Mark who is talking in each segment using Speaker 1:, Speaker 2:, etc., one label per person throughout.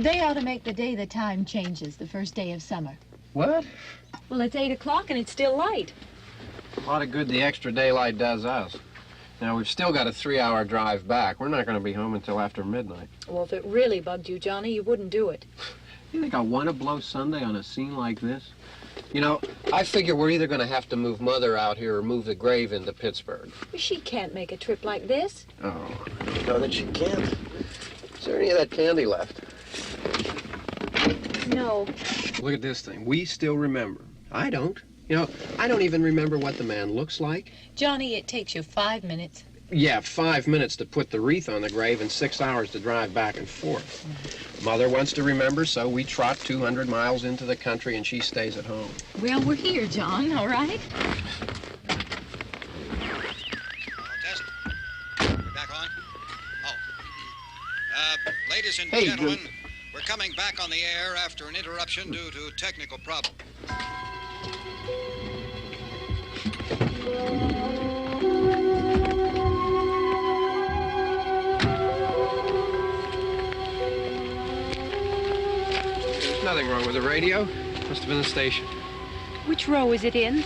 Speaker 1: They ought to make the day the time changes, the first day of summer.
Speaker 2: What?
Speaker 3: Well, it's 8 o'clock and it's still light.
Speaker 2: A lot of good the extra daylight does us. Now, we've still got a 3-hour drive back. We're not going to be home until after midnight.
Speaker 3: Well, if it really bugged you, Johnny, you wouldn't do it.
Speaker 2: You think I want to blow Sunday on a scene like this? You know, I figure we're either going to have to move Mother out here or move the grave into Pittsburgh.
Speaker 3: She can't make a trip like this.
Speaker 2: Oh, you know that she can't. Is there any of that candy left?
Speaker 3: No.
Speaker 2: Look at this thing. We still remember. I don't. You know, I don't even remember what the man looks like.
Speaker 1: Johnny, it takes you 5 minutes.
Speaker 2: Yeah, 5 minutes to put the wreath on the grave and 6 hours to drive back and forth. Mother wants to remember, so we trot 200 miles into the country and she stays at home.
Speaker 1: Well, we're here, John, all right?
Speaker 4: Test. We're back on? Oh. Ladies and gentlemen, we're coming back on the air after an interruption due to technical problem.
Speaker 2: There's nothing wrong with the radio. Must have been the station.
Speaker 3: Which row is it in?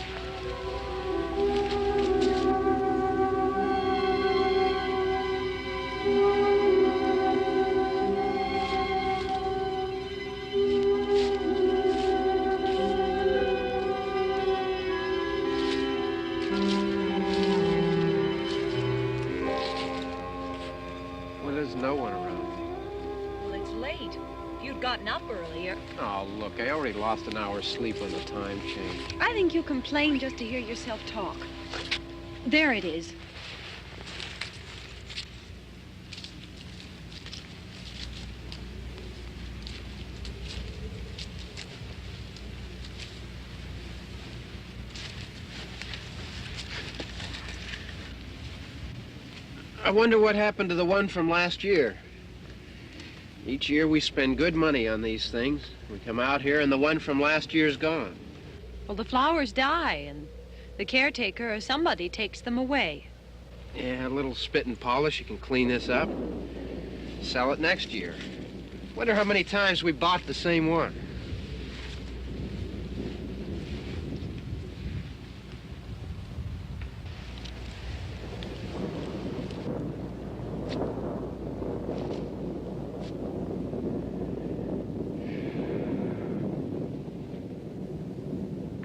Speaker 2: Well, there's no one around.
Speaker 3: Well, it's late. If you'd gotten up earlier.
Speaker 2: Oh, look, I already lost an hour's sleep when the time changed.
Speaker 3: I think you complain just to hear yourself talk. There it is.
Speaker 2: I wonder what happened to the one from last year. Each year we spend good money on these things. We come out here and the one from last year's gone.
Speaker 3: Well, the flowers die, and the caretaker or somebody takes them away.
Speaker 2: Yeah, a little spit and polish, you can clean this up. Sell it next year. Wonder how many times we bought the same one.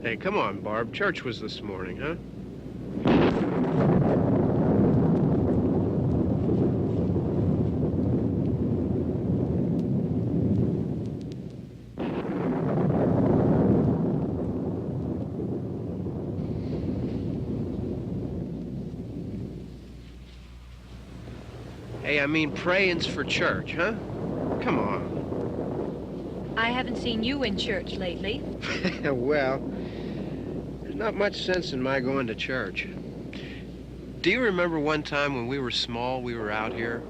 Speaker 2: Hey, come on, Barb. Church was this morning, huh? Hey, I mean praying's for church, huh? Come on.
Speaker 3: I haven't seen you in church lately.
Speaker 2: Well, there's not much sense in my going to church. Do you remember one time when we were small, we were out here?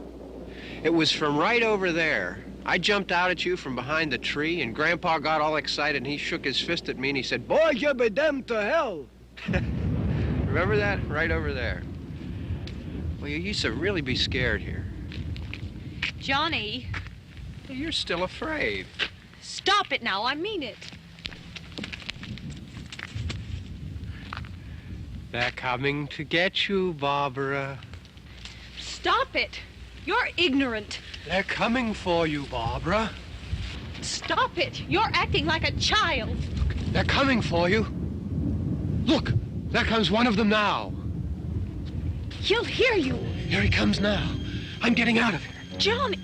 Speaker 2: It was from right over there. I jumped out at you from behind the tree, and Grandpa got all excited, and he shook his fist at me, and he said, "Boy, you'll be damned to hell." Remember that? Right over there. Well, you used to really be scared here.
Speaker 3: Johnny,
Speaker 2: You're still afraid.
Speaker 3: stop it now. I mean it.
Speaker 2: They're coming to get you, Barbara.
Speaker 3: Stop it. You're ignorant.
Speaker 2: They're coming for you, Barbara.
Speaker 3: Stop it. You're acting like a child.
Speaker 2: They're coming for you. Look, there comes one of them now.
Speaker 3: He'll hear you.
Speaker 2: Here he comes now. I'm getting out of here.
Speaker 3: Johnny.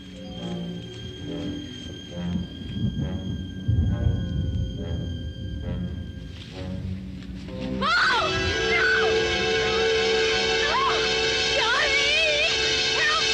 Speaker 3: Oh! No! No! Johnny! Help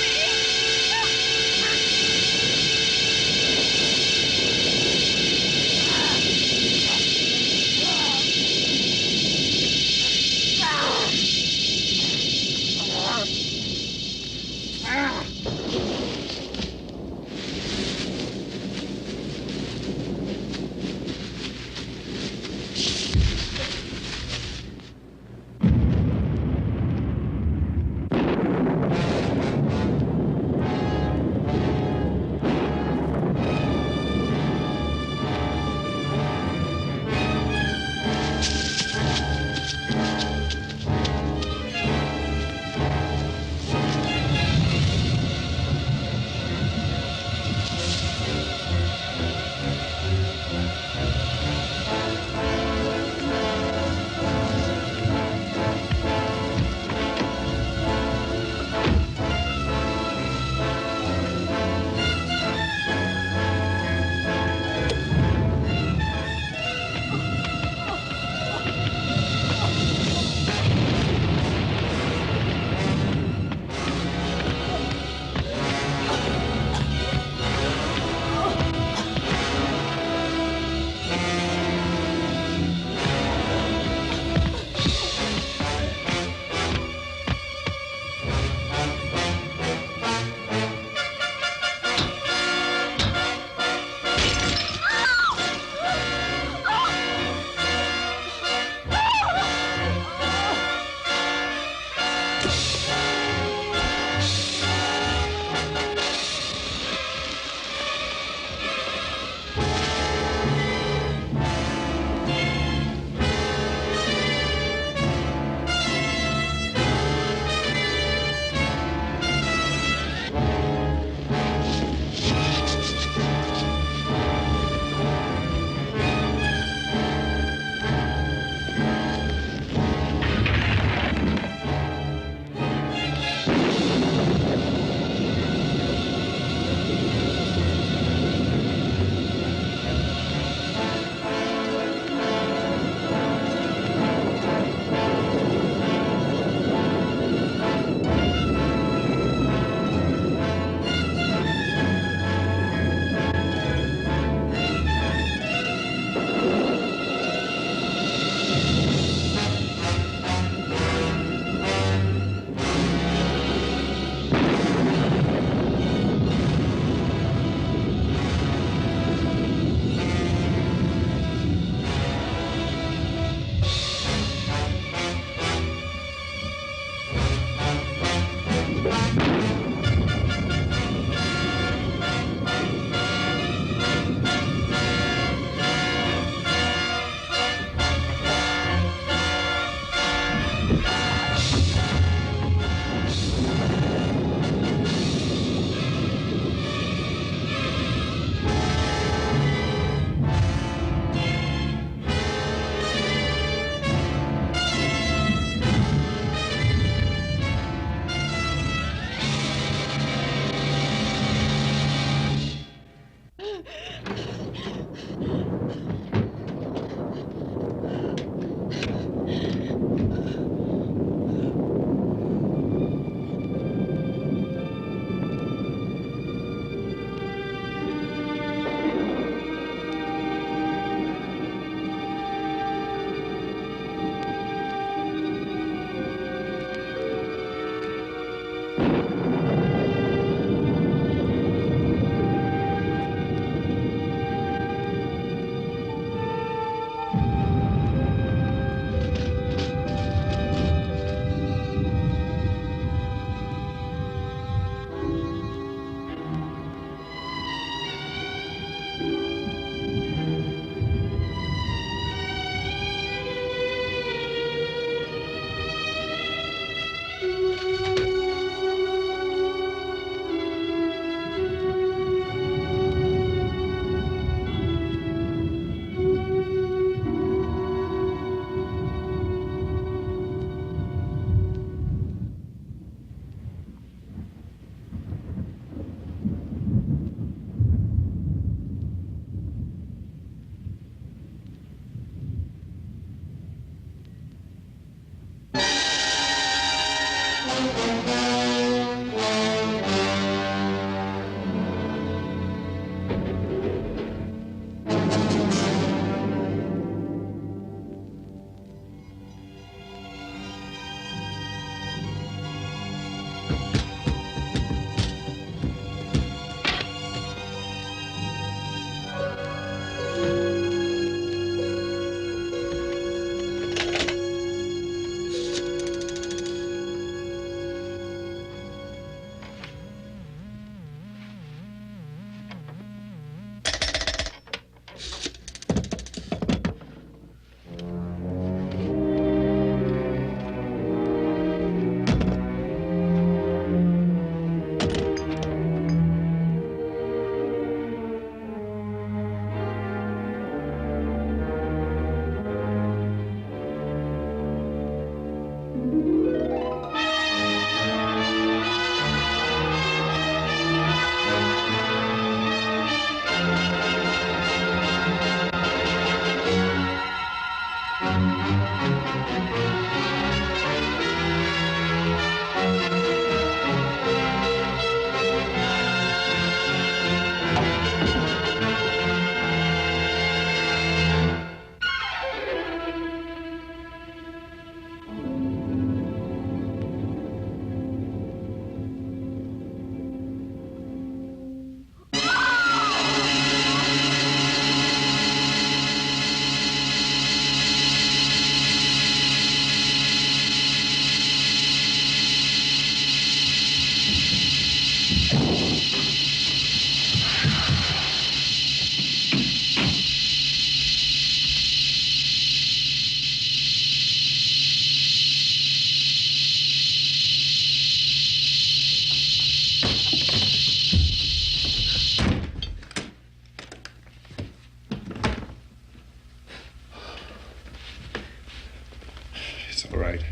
Speaker 5: It's all right.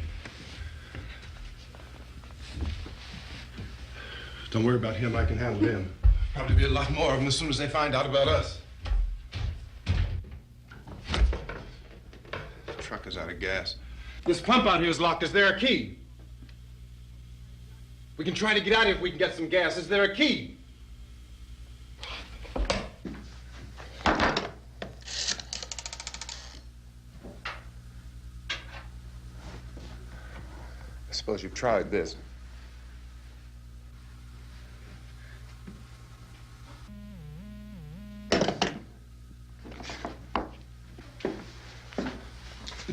Speaker 5: Don't worry about him. I can handle him. Probably be a lot more of them as soon as they find out about us. The truck is out of gas. This pump out here is locked. Is there a key? We can try to get out here if we can get some gas. Is there a key? I suppose you've tried this.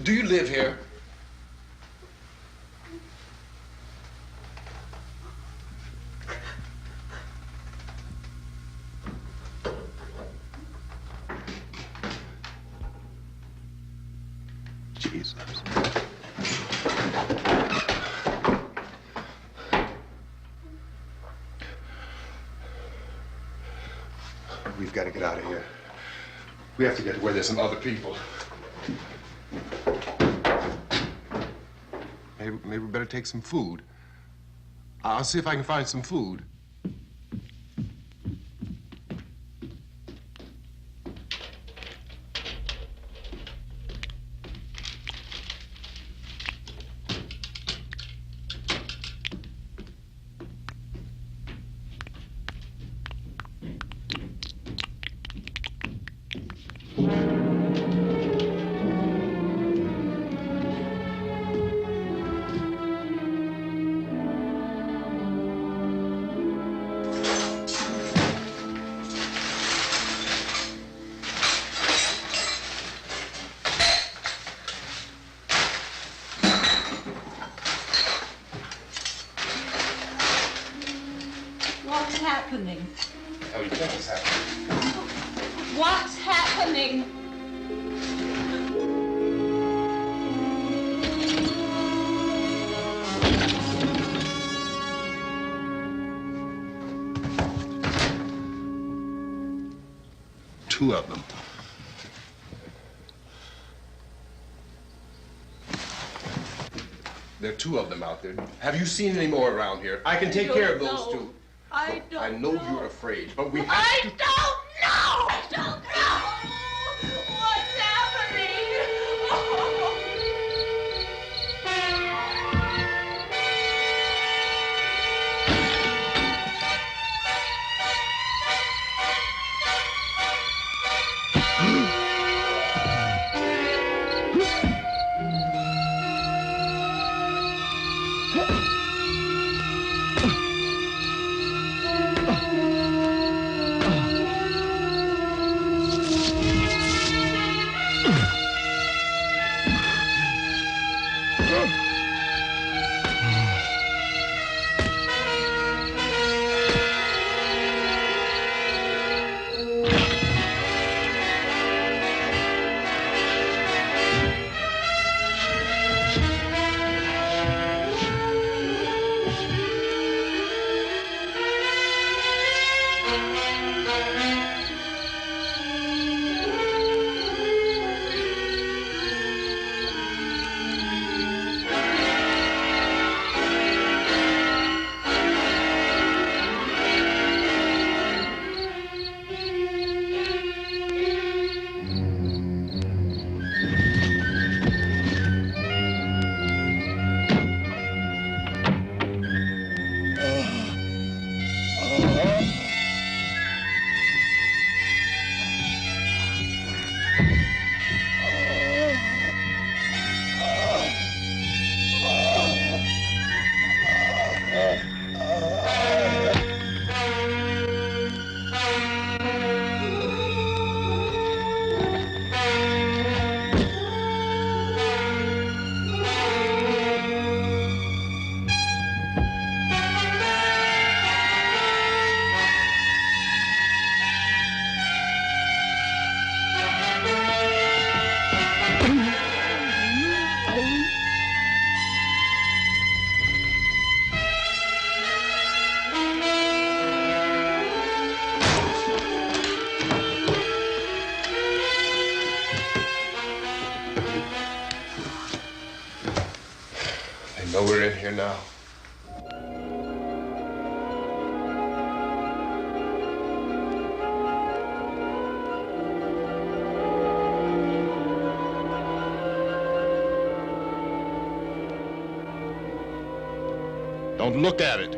Speaker 5: Do you live here? Jesus. We've got to get out of here. We have to get to where there's some other people. Maybe we better take some food. I'll see if I can find some food.
Speaker 3: What's happening?
Speaker 5: How do you think it's happening?
Speaker 3: What's happening?
Speaker 5: Two of them. There are two of them out there. Have you seen any more around here? I can take care of those two.
Speaker 3: I don't
Speaker 5: I know you're afraid, but we have
Speaker 3: I
Speaker 5: to...
Speaker 3: don't know! I don't know! What's happening?
Speaker 5: know we're in here now. Don't look at it.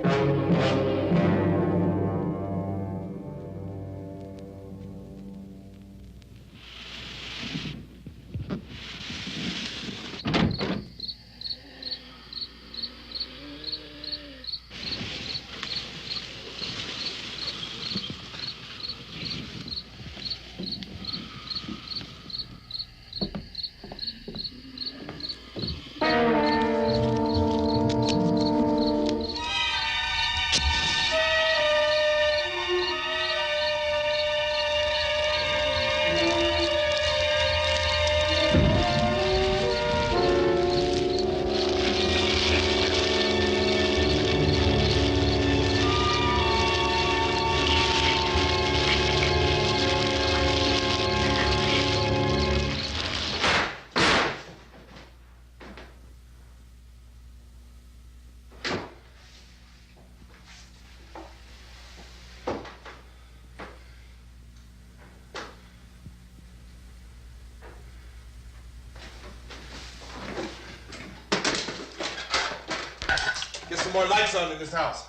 Speaker 5: Get some more lights on in this house.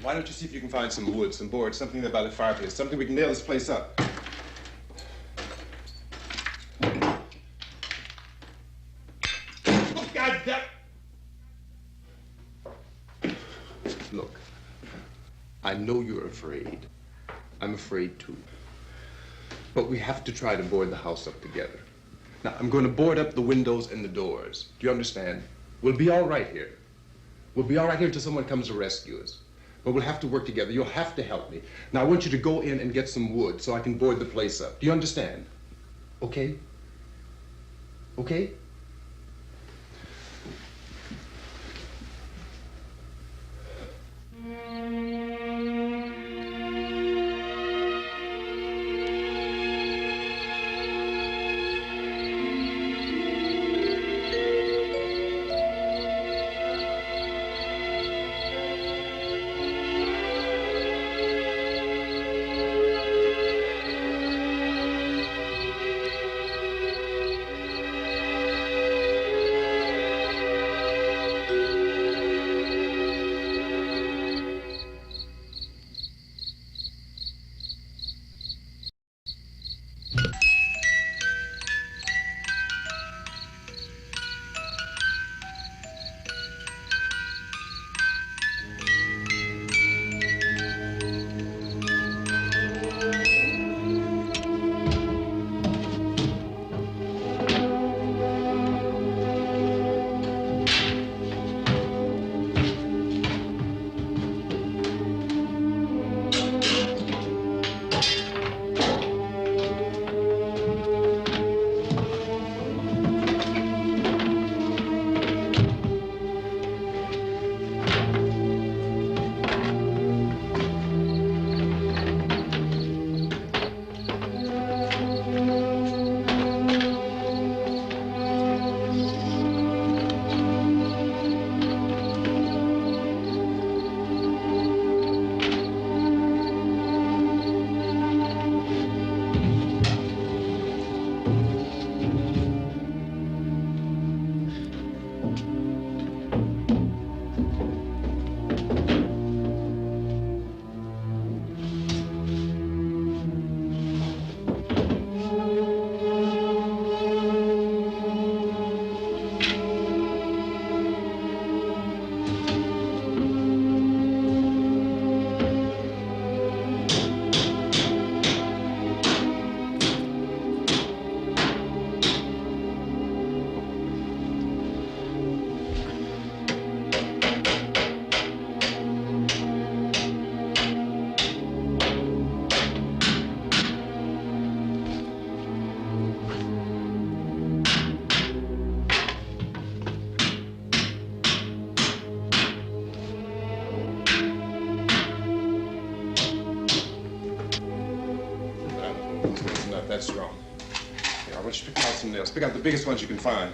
Speaker 5: Why don't you see if you can find some wood, some boards, something there by the fireplace, something we can nail this place up. Oh, God damn! Look, I know you're afraid. I'm afraid too. But we have to try to board the house up together. Now, I'm going to board up the windows and the doors. Do you understand? We'll be all right here. We'll be all right here until someone comes to rescue us. But we'll have to work together. You'll have to help me. Now, I want you to go in and get some wood so I can board the place up. Do you understand? Okay? Okay? That's wrong. Here, I want you to pick out some nails. Pick out the biggest ones you can find.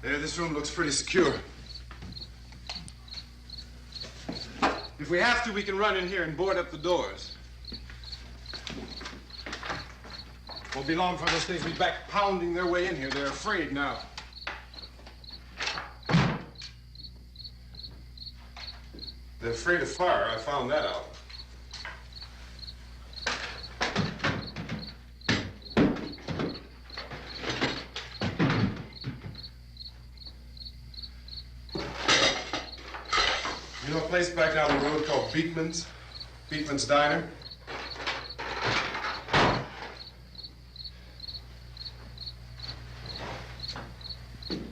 Speaker 5: There, this room looks pretty secure. If we have to, we can run in here and board up the doors. Won't be long before those things will be back pounding their way in here. They're afraid now. They're afraid of fire. I found that out. You know a place back down the road called Beekman's? Beekman's Diner?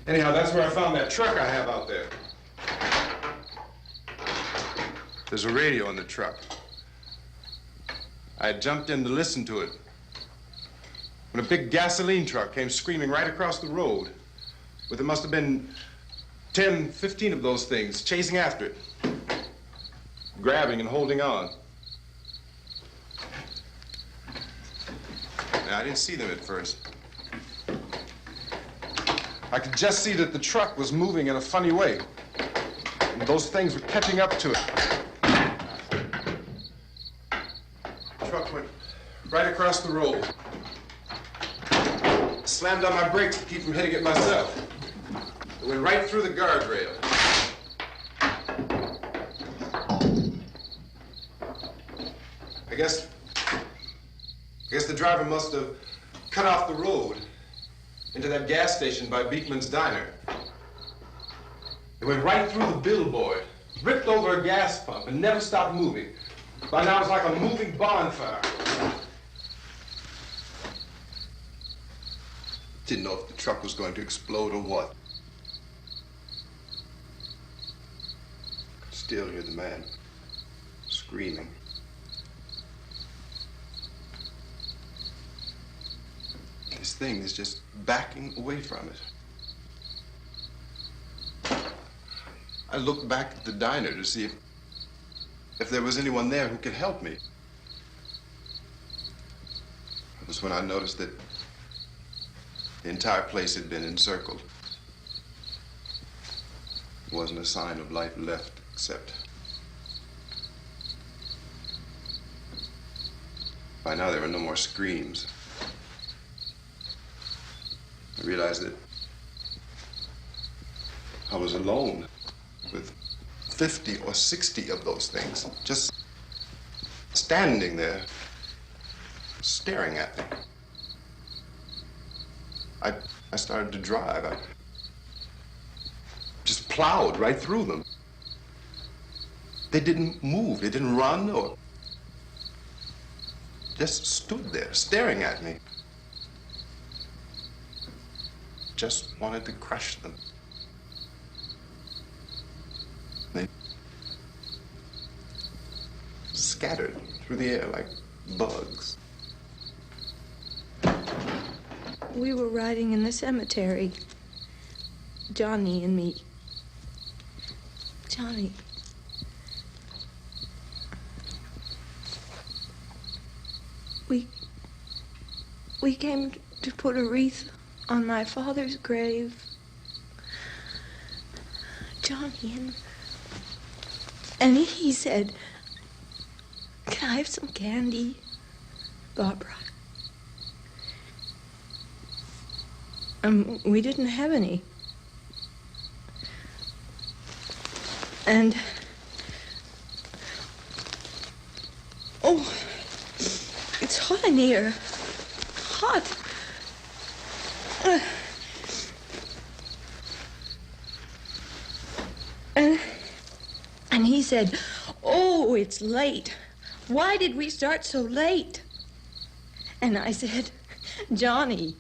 Speaker 5: Anyhow, that's where I found that truck I have out there. There's a radio in the truck. I had jumped in to listen to it when a big gasoline truck came screaming right across the road with, it must have been 10, 15 of those things chasing after it, grabbing and holding on. Now, I didn't see them at first. I could just see that the truck was moving in a funny way, and those things were catching up to it. The truck went right across the road. Slammed on my brakes to keep from hitting it myself. It went right through the guardrail. I guess the driver must have cut off the road into that gas station by Beekman's Diner. It went right through the billboard, ripped over a gas pump, and never stopped moving. By now, it was like a moving bonfire. Didn't know if the truck was going to explode or what. Could still hear the man screaming. This thing is just backing away from it. I looked back at the diner to see if there was anyone there who could help me. It was when I noticed that the entire place had been encircled. There wasn't a sign of life left except by now there were no more screams. I realized that I was alone with 50 or 60 of those things, just standing there, staring at me. I started to drive. I just plowed right through them. They didn't move, they didn't run or just stood there, staring at me. Just wanted to crush them. They scattered through the air like bugs.
Speaker 6: We were riding in the cemetery, Johnny and me. Johnny. We came to put a wreath on my father's grave. Johnny, and he said, "Can I have some candy, Barbra?" We didn't have any. And oh, it's hot in here. Hot. And he said, "Oh, it's late. Why did we start so late?" And I said, "Johnny,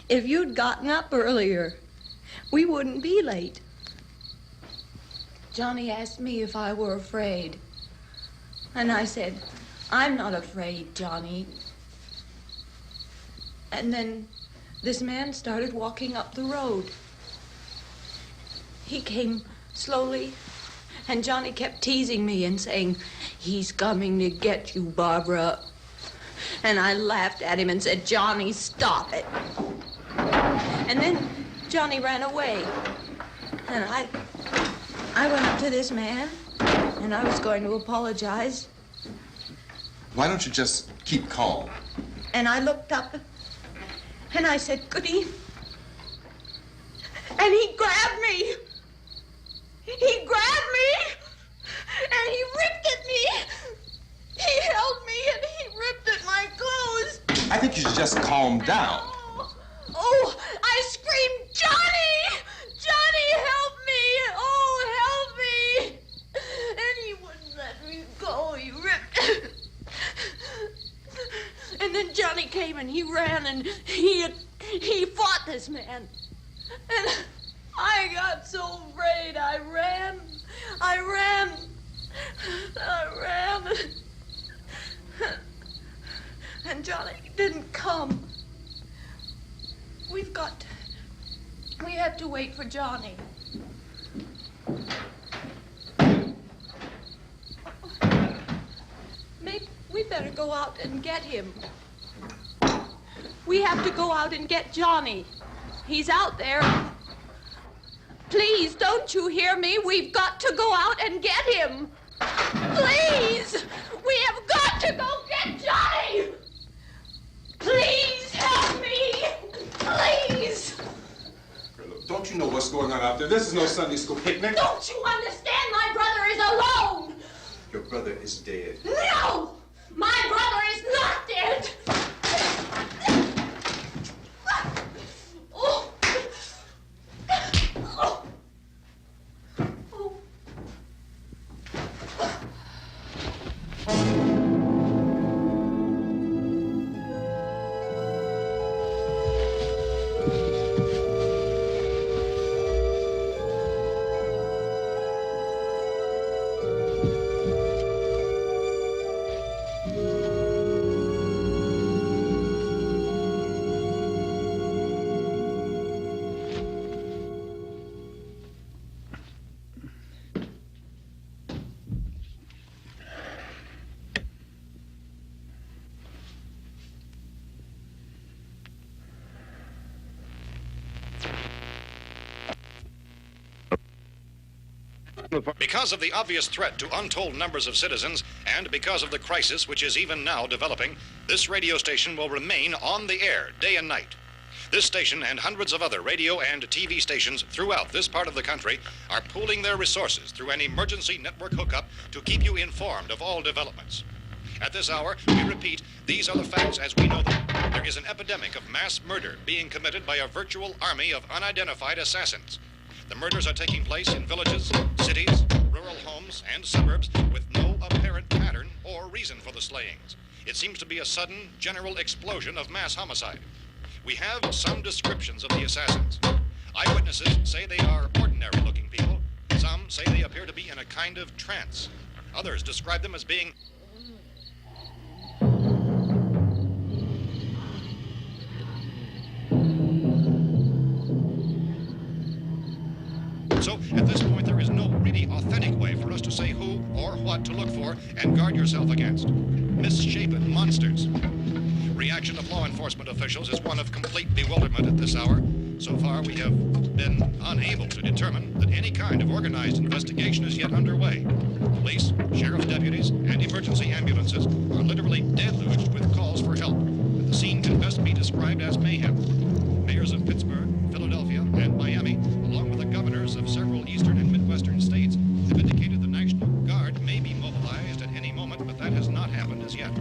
Speaker 6: if you'd gotten up earlier, we wouldn't be late." Johnny asked me if I were afraid. And I said, "I'm not afraid, Johnny." And then this man started walking up the road. He came slowly And Johnny kept teasing me and saying, "He's coming to get you, Barbara." And I laughed at him and said, "Johnny, stop it." And then Johnny ran away. And I went up to this man, and I was going to apologize.
Speaker 5: Why don't you just keep calm?
Speaker 6: And I looked up, and I said, "Good evening." And he grabbed me. He grabbed me, and he ripped at me. He held me, and he ripped at my clothes.
Speaker 5: I think you should just calm down.
Speaker 6: Oh, I screamed, "Johnny! Johnny, help me! Oh, help me!" And he wouldn't let me go. He ripped. And then Johnny came and he ran and he fought this man. And I got so afraid. I ran. And Johnny didn't come. We have to wait for Johnny. Maybe we better go out and get him. We have to go out and get Johnny. He's out there. Please, don't you hear me? We've got to go out and get him. Please! We have got to go get Johnny! Please help me! Please!
Speaker 5: Look, don't you know what's going on out there? This is no Sunday school picnic.
Speaker 6: Don't you understand? My brother is alone!
Speaker 5: Your brother is dead.
Speaker 6: No! My brother is not dead! Oh. Oh. Oh.
Speaker 4: Because of the obvious threat to untold numbers of citizens, and because of the crisis which is even now developing, this radio station will remain on the air day and night. This station and hundreds of other radio and TV stations throughout this part of the country are pooling their resources through an emergency network hookup to keep you informed of all developments. At this hour, we repeat, these are the facts as we know them. There is an epidemic of mass murder being committed by a virtual army of unidentified assassins. The murders are taking place in villages, cities, rural homes, and suburbs with no apparent pattern or reason for the slayings. It seems to be a sudden, general explosion of mass homicide. We have some descriptions of the assassins. Eyewitnesses say they are ordinary-looking people. Some say they appear to be in a kind of trance. Others describe them as being... So, at this point, there is no really authentic way for us to say who or what to look for and guard yourself against. Misshapen monsters. Reaction of law enforcement officials is one of complete bewilderment at this hour. So far, we have been unable to determine that any kind of organized investigation is yet underway. Police, sheriff's deputies, and emergency ambulances are literally deluged with calls for help. The scene can best be described as mayhem. Mayors of Pittsburgh, Philadelphia, and Miami, along with the governors of several eastern and midwestern states, have indicated the National Guard may be mobilized at any moment, but that has not happened as yet.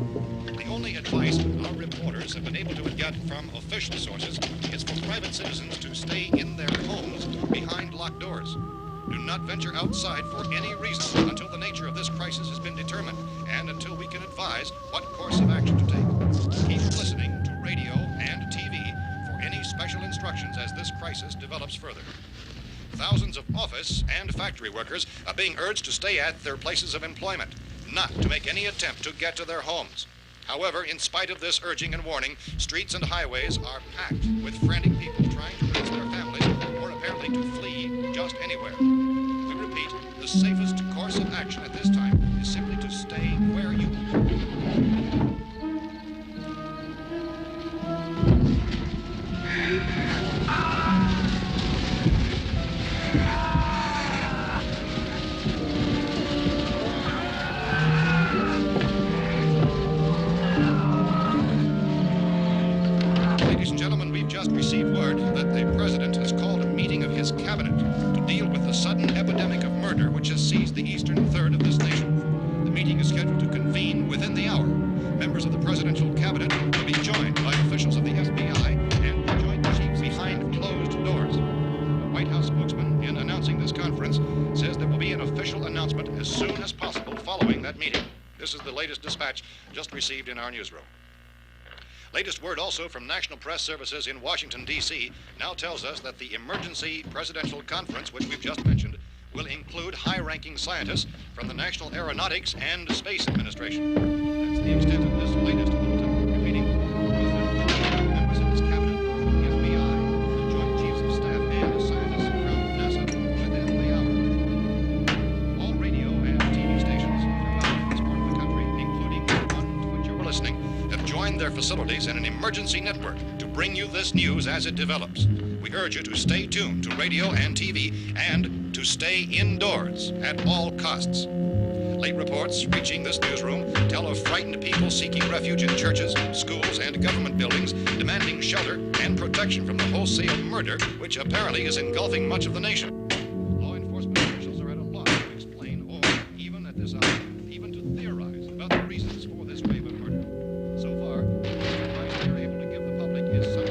Speaker 4: The only advice our reporters have been able to get from official sources is for private citizens to stay in their homes behind locked doors. Do not venture outside for any reason until the nature of this crisis has been determined and until we can advise what course of action to take. Keep listening to radio and TV for any special instructions as this crisis develops further. Thousands of office and factory workers are being urged to stay at their places of employment, not to make any attempt to get to their homes. However, in spite of this urging and warning, streets and highways are packed with frantic people trying to reach their families or apparently to flee just anywhere. We repeat, the safest course that the president has called a meeting of his cabinet to deal with the sudden epidemic of murder which has seized the eastern third of this nation. The meeting is scheduled to convene within the hour. Members of the presidential cabinet will be joined by officials of the FBI and joint chiefs behind closed doors. The White House spokesman, in announcing this conference, says there will be an official announcement as soon as possible following that meeting. This is the latest dispatch just received in our newsroom. Latest word also from National Press Services in Washington, D.C. now tells us that the emergency presidential conference, which we've just mentioned, will include high-ranking scientists from the National Aeronautics and Space Administration. That's the extent of this latest bulletin. Repeating, members of his cabinet, the FBI, the Joint Chiefs of Staff, and scientists from NASA within the hour. All radio and TV stations throughout this part of the country, including the one to which you're listening, have joined their facilities in an emergency network to bring you this news as it develops. We urge you to stay tuned to radio and TV and to stay indoors at all costs. Late reports reaching this newsroom tell of frightened people seeking refuge in churches, schools, and government buildings, demanding shelter and protection from the wholesale murder which apparently is engulfing much of the nation. Law enforcement officials are at a loss to explain or, even at this hour, even to theorize about the reasons for this wave of murder. So far, the advice they're able to give the public is some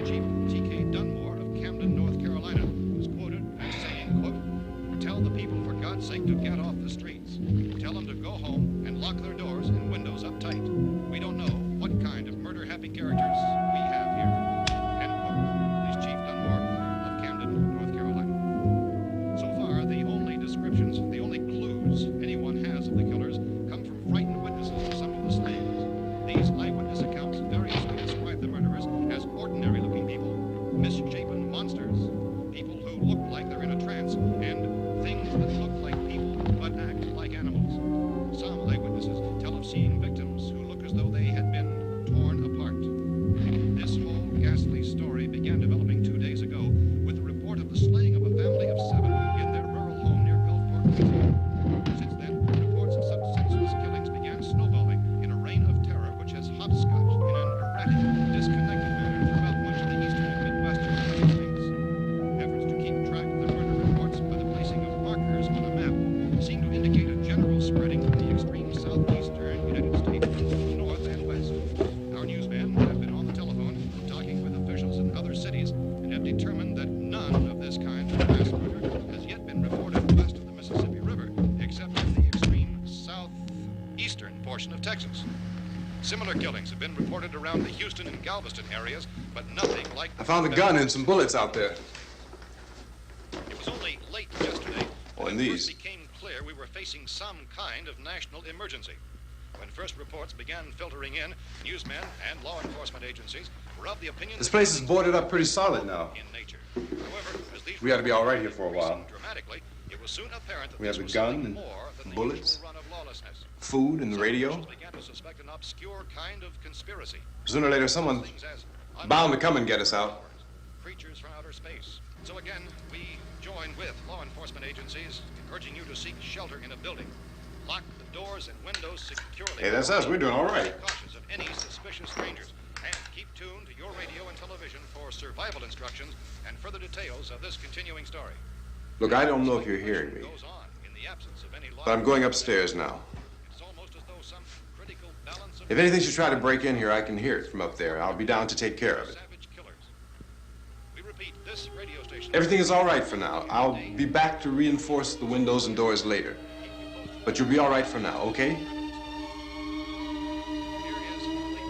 Speaker 4: Chief T.K. Dunmore of Camden, North Carolina, was quoted as saying, quote, "Tell the people for God's sake to get off the streets. Tell them to go home and lock their doors and windows up tight. We don't know what kind of murder-happy characters we have here." End quote. This Chief Dunmore of Camden, North Carolina. So far, the only descriptions, the only clues anyone has of the killers come from frightened witnesses of some of the slayings. These eyewitness accounts variously describe the murderers as ordinary-looking people, misshapen monsters, people who look like they're in a trance, and things that look like people but act like animals. Some eyewitnesses tell of seeing victims who look as though they had been torn apart. This whole ghastly story began developing 2 days ago with the report of the slaying of a family of 7 in their rural home near Gulfport, Pennsylvania. Since then, reports of such senseless killings began snowballing in a reign of terror which has hopscotched in an erratic, disconnected manner throughout much of the eastern and midwestern United States. Efforts to keep track of the murder reports by the placing of markers on a map seem to indicate a general spreading from the extreme southeastern United States to the north and west. Our newsmen have been on the telephone talking with officials in other cities and have determined that none of this kind of mass murder has yet been reported west of the Mississippi River, except in the extreme southeastern portion of Texas. Similar killings have been reported around the Houston and Galveston areas, but nothing like...
Speaker 5: I found a gun and some bullets out there.
Speaker 4: It was only late yesterday
Speaker 5: Oh,
Speaker 4: when
Speaker 5: and
Speaker 4: it
Speaker 5: these.
Speaker 4: first became clear we were facing some kind of national emergency. When first reports began filtering in, newsmen and law enforcement agencies were of the opinion...
Speaker 5: This place is boarded up pretty solid now.
Speaker 4: ...in nature. However, as these
Speaker 5: We ought to be all right here for a while.
Speaker 4: dramatically, it was soon apparent that
Speaker 5: We
Speaker 4: this
Speaker 5: have a
Speaker 4: was
Speaker 5: gun
Speaker 4: something
Speaker 5: and
Speaker 4: more than the
Speaker 5: bullets,
Speaker 4: usual run of lawlessness.
Speaker 5: food, and the
Speaker 4: Some
Speaker 5: radio.
Speaker 4: officials began to suspect an obscure kind of conspiracy.
Speaker 5: Sooner or later, someone's
Speaker 4: Things as
Speaker 5: bound to come and get us out.
Speaker 4: creatures from outer space. So again, we join with law enforcement agencies in urging you to seek shelter in a building. Lock the doors and windows securely.
Speaker 5: Hey, that's us. We're doing all right.
Speaker 4: Cautious of any suspicious strangers. And keep tuned to your radio and television for survival instructions and further details of this continuing story.
Speaker 5: Look, I don't know if you're hearing me,
Speaker 4: Goes on in the absence of any law.
Speaker 5: but I'm going upstairs now.
Speaker 4: It's almost as though some critical balance of
Speaker 5: If anything should try to break in here, I can hear it from up there. I'll be down to take care of it.
Speaker 4: savage killers. We repeat, this radio station...
Speaker 5: Everything is all right for now. I'll be back to reinforce the windows and doors later. But you'll be all right for now, okay?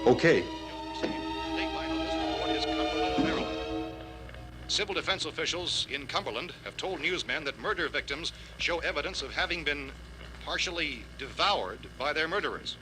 Speaker 5: Okay.
Speaker 4: Dateline on this report is Cumberland, Maryland. Civil defense officials in Cumberland have told newsmen that murder victims show evidence of having been partially devoured by their murderers.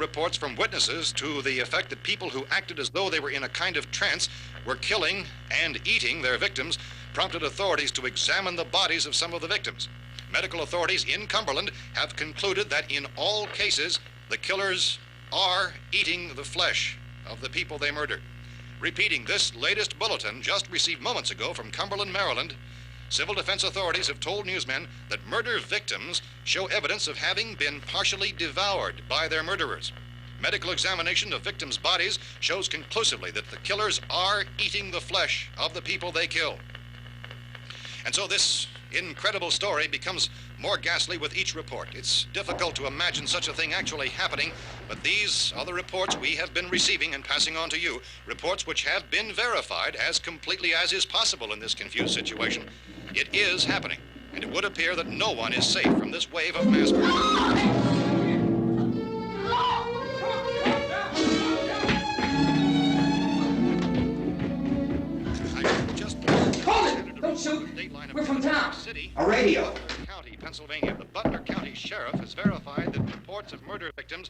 Speaker 4: reports from witnesses to the effect that people who acted as though they were in a kind of trance were killing and eating their victims prompted authorities to examine the bodies of some of the victims. Medical authorities in Cumberland have concluded that in all cases, the killers are eating the flesh of the people they murdered. Repeating this latest bulletin just received moments ago from Cumberland, Maryland, civil defense authorities have told newsmen that murder victims show evidence of having been partially devoured by their murderers. Medical examination of victims' bodies shows conclusively that the killers are eating the flesh of the people they kill. And so this incredible story becomes more ghastly with each report. It's difficult to imagine such a thing actually happening, but these are the reports we have been receiving and passing on to you, reports which have been verified as completely as is possible in this confused situation. It is happening, and it would appear that no one is safe from this wave of mass murder.
Speaker 7: Don't shoot. We're from town.
Speaker 4: A
Speaker 7: radio.
Speaker 4: County, Pennsylvania. The Butler County Sheriff has verified that reports of murder victims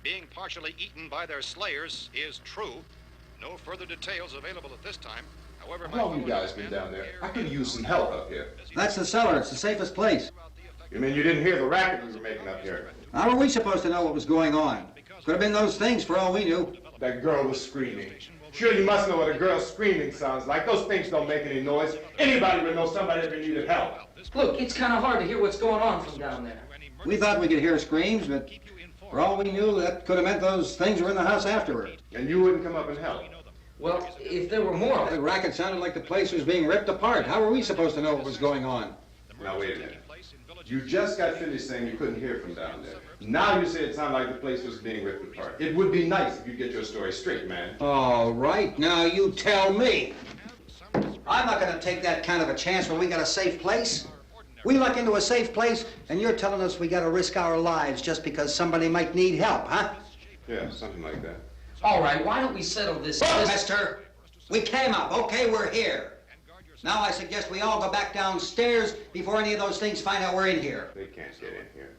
Speaker 4: being partially eaten by their slayers is true. No further details available at this time. However,
Speaker 5: How long have you guys been down there? I could use some help up here.
Speaker 8: That's the cellar. It's the safest place.
Speaker 5: You mean you didn't hear the racket we were making up here?
Speaker 8: How were we supposed to know what was going on? Could have been those things for all we knew.
Speaker 5: That girl was screaming. Sure, you must know what a girl screaming sounds like. Those things don't make any noise. Anybody would know somebody ever needed help.
Speaker 7: Look, it's kind of hard to hear what's going on from down there.
Speaker 8: We thought we could hear screams, but for all we knew, that could have meant those things were in the house afterward.
Speaker 5: And you wouldn't come up and help?
Speaker 7: Well, if there were more...
Speaker 8: The racket sounded like the place was being ripped apart. How were we supposed to know what was going on?
Speaker 5: Now, wait a minute. You just got finished saying you couldn't hear from down there. Now you say it sounded like the place was being ripped apart. It would be nice if you get your story straight, man.
Speaker 8: All right, now you tell me. I'm not going to take that kind of a chance when we got a safe place. We luck into a safe place, and you're telling us we got to risk our lives just because somebody might need help, huh?
Speaker 5: Yeah, something like that.
Speaker 7: All right, why don't we settle this...
Speaker 8: Look, mister, we came up. Okay, we're here. Now I suggest we all go back downstairs before any of those things find out we're in here.
Speaker 5: They can't get in here.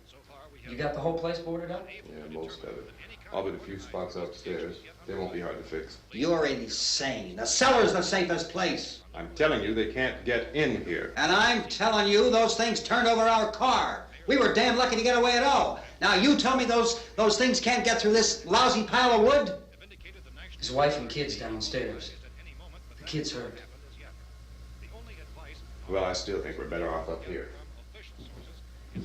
Speaker 7: You got the whole place boarded up?
Speaker 5: Yeah, most of it. All but a few spots upstairs. They won't be hard to fix.
Speaker 8: You're insane. The cellar's the safest place.
Speaker 5: I'm telling you, they can't get in here.
Speaker 8: And I'm telling you, those things turned over our car. We were damn lucky to get away at all. Now you tell me those things can't get through this lousy pile of wood?
Speaker 7: His wife and kids downstairs. The kid's hurt.
Speaker 5: Well, I still think we're better off up here.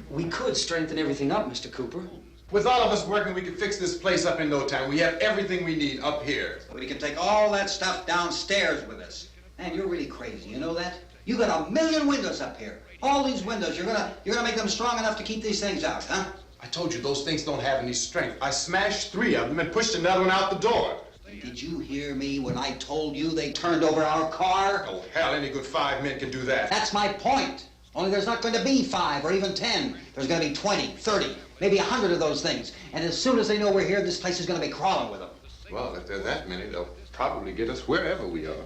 Speaker 7: We could strengthen everything up, Mr. Cooper.
Speaker 5: With all of us working, we could fix this place up in no time. We have everything we need up here.
Speaker 8: We can take all that stuff downstairs with us. Man, you're really crazy, you know that? You got 1,000,000 windows up here. All these windows, you're gonna make them strong enough to keep these things out, huh?
Speaker 5: I told you, those things don't have any strength. I smashed 3 of them and pushed another one out the door.
Speaker 8: Did you hear me when I told you they turned over our car?
Speaker 5: Oh, hell, any good 5 men can do that.
Speaker 8: That's my point. Only there's not going to be 5 or even 10. There's going to be 20, 30, maybe 100 of those things. And as soon as they know we're here, this place is going to be crawling with them.
Speaker 5: Well, if there are that many, they'll probably get us wherever we are.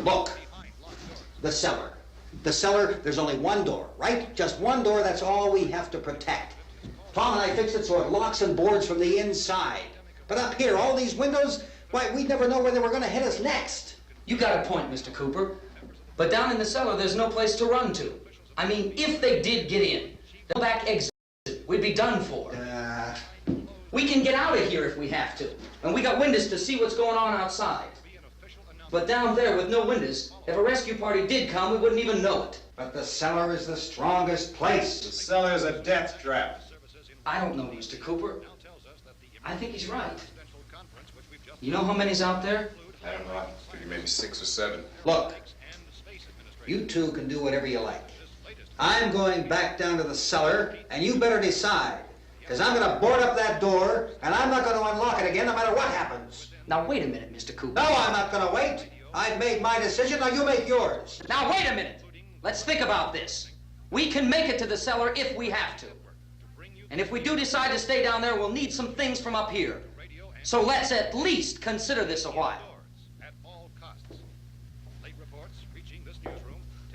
Speaker 8: Look, the cellar. The cellar, there's only one door, right? Just one door, that's all we have to protect. Tom and I fixed it so it locks and boards from the inside. But up here, all these windows, why, we'd never know where they were going to hit us next.
Speaker 7: You got a point, Mr. Cooper. But down in the cellar, there's no place to run to. I mean, if they did get in, the back exit, we'd be done for. We can get out of here if we have to. And we got windows to see what's going on outside. But down there with no windows, if a rescue party did come, we wouldn't even know it.
Speaker 8: But the cellar is the strongest place.
Speaker 5: The cellar is a death trap.
Speaker 7: I don't know, Mr. Cooper. I think he's right. You know how many's out there?
Speaker 5: I don't know. I figure maybe 6 or 7.
Speaker 8: Look, you two can do whatever you like. I'm going back down to the cellar, and you better decide. Because I'm going to board up that door, and I'm not going to unlock it again no matter what happens.
Speaker 7: Now, wait a minute, Mr. Cooper.
Speaker 8: No, I'm not going to wait. I've made my decision, now you make yours.
Speaker 7: Now, wait a minute. Let's think about this. We can make it to the cellar if we have to. And if we do decide to stay down there, we'll need some things from up here. So let's at least consider this a while.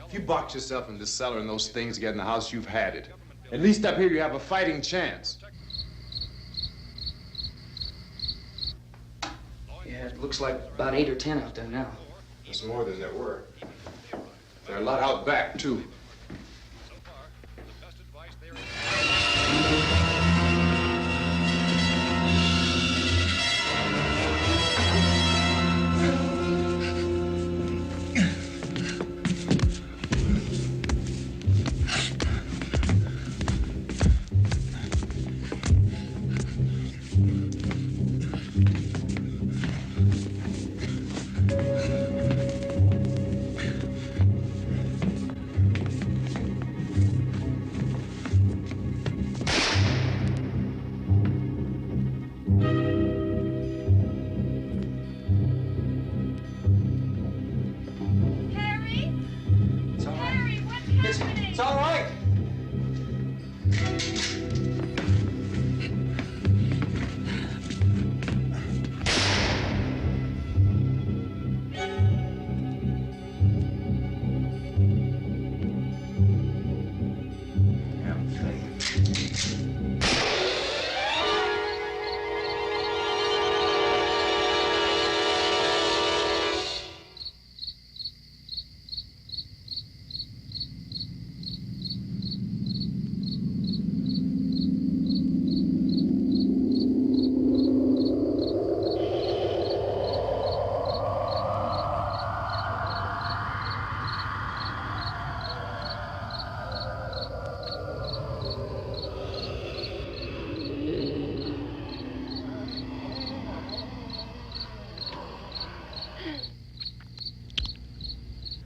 Speaker 5: If you box yourself in this cellar and those things get in the house, you've had it. At least up here you have a fighting chance.
Speaker 7: Yeah, it looks like about 8 or 10 out there now.
Speaker 5: There's more than there were. There are a lot out back, too.
Speaker 8: It's all right.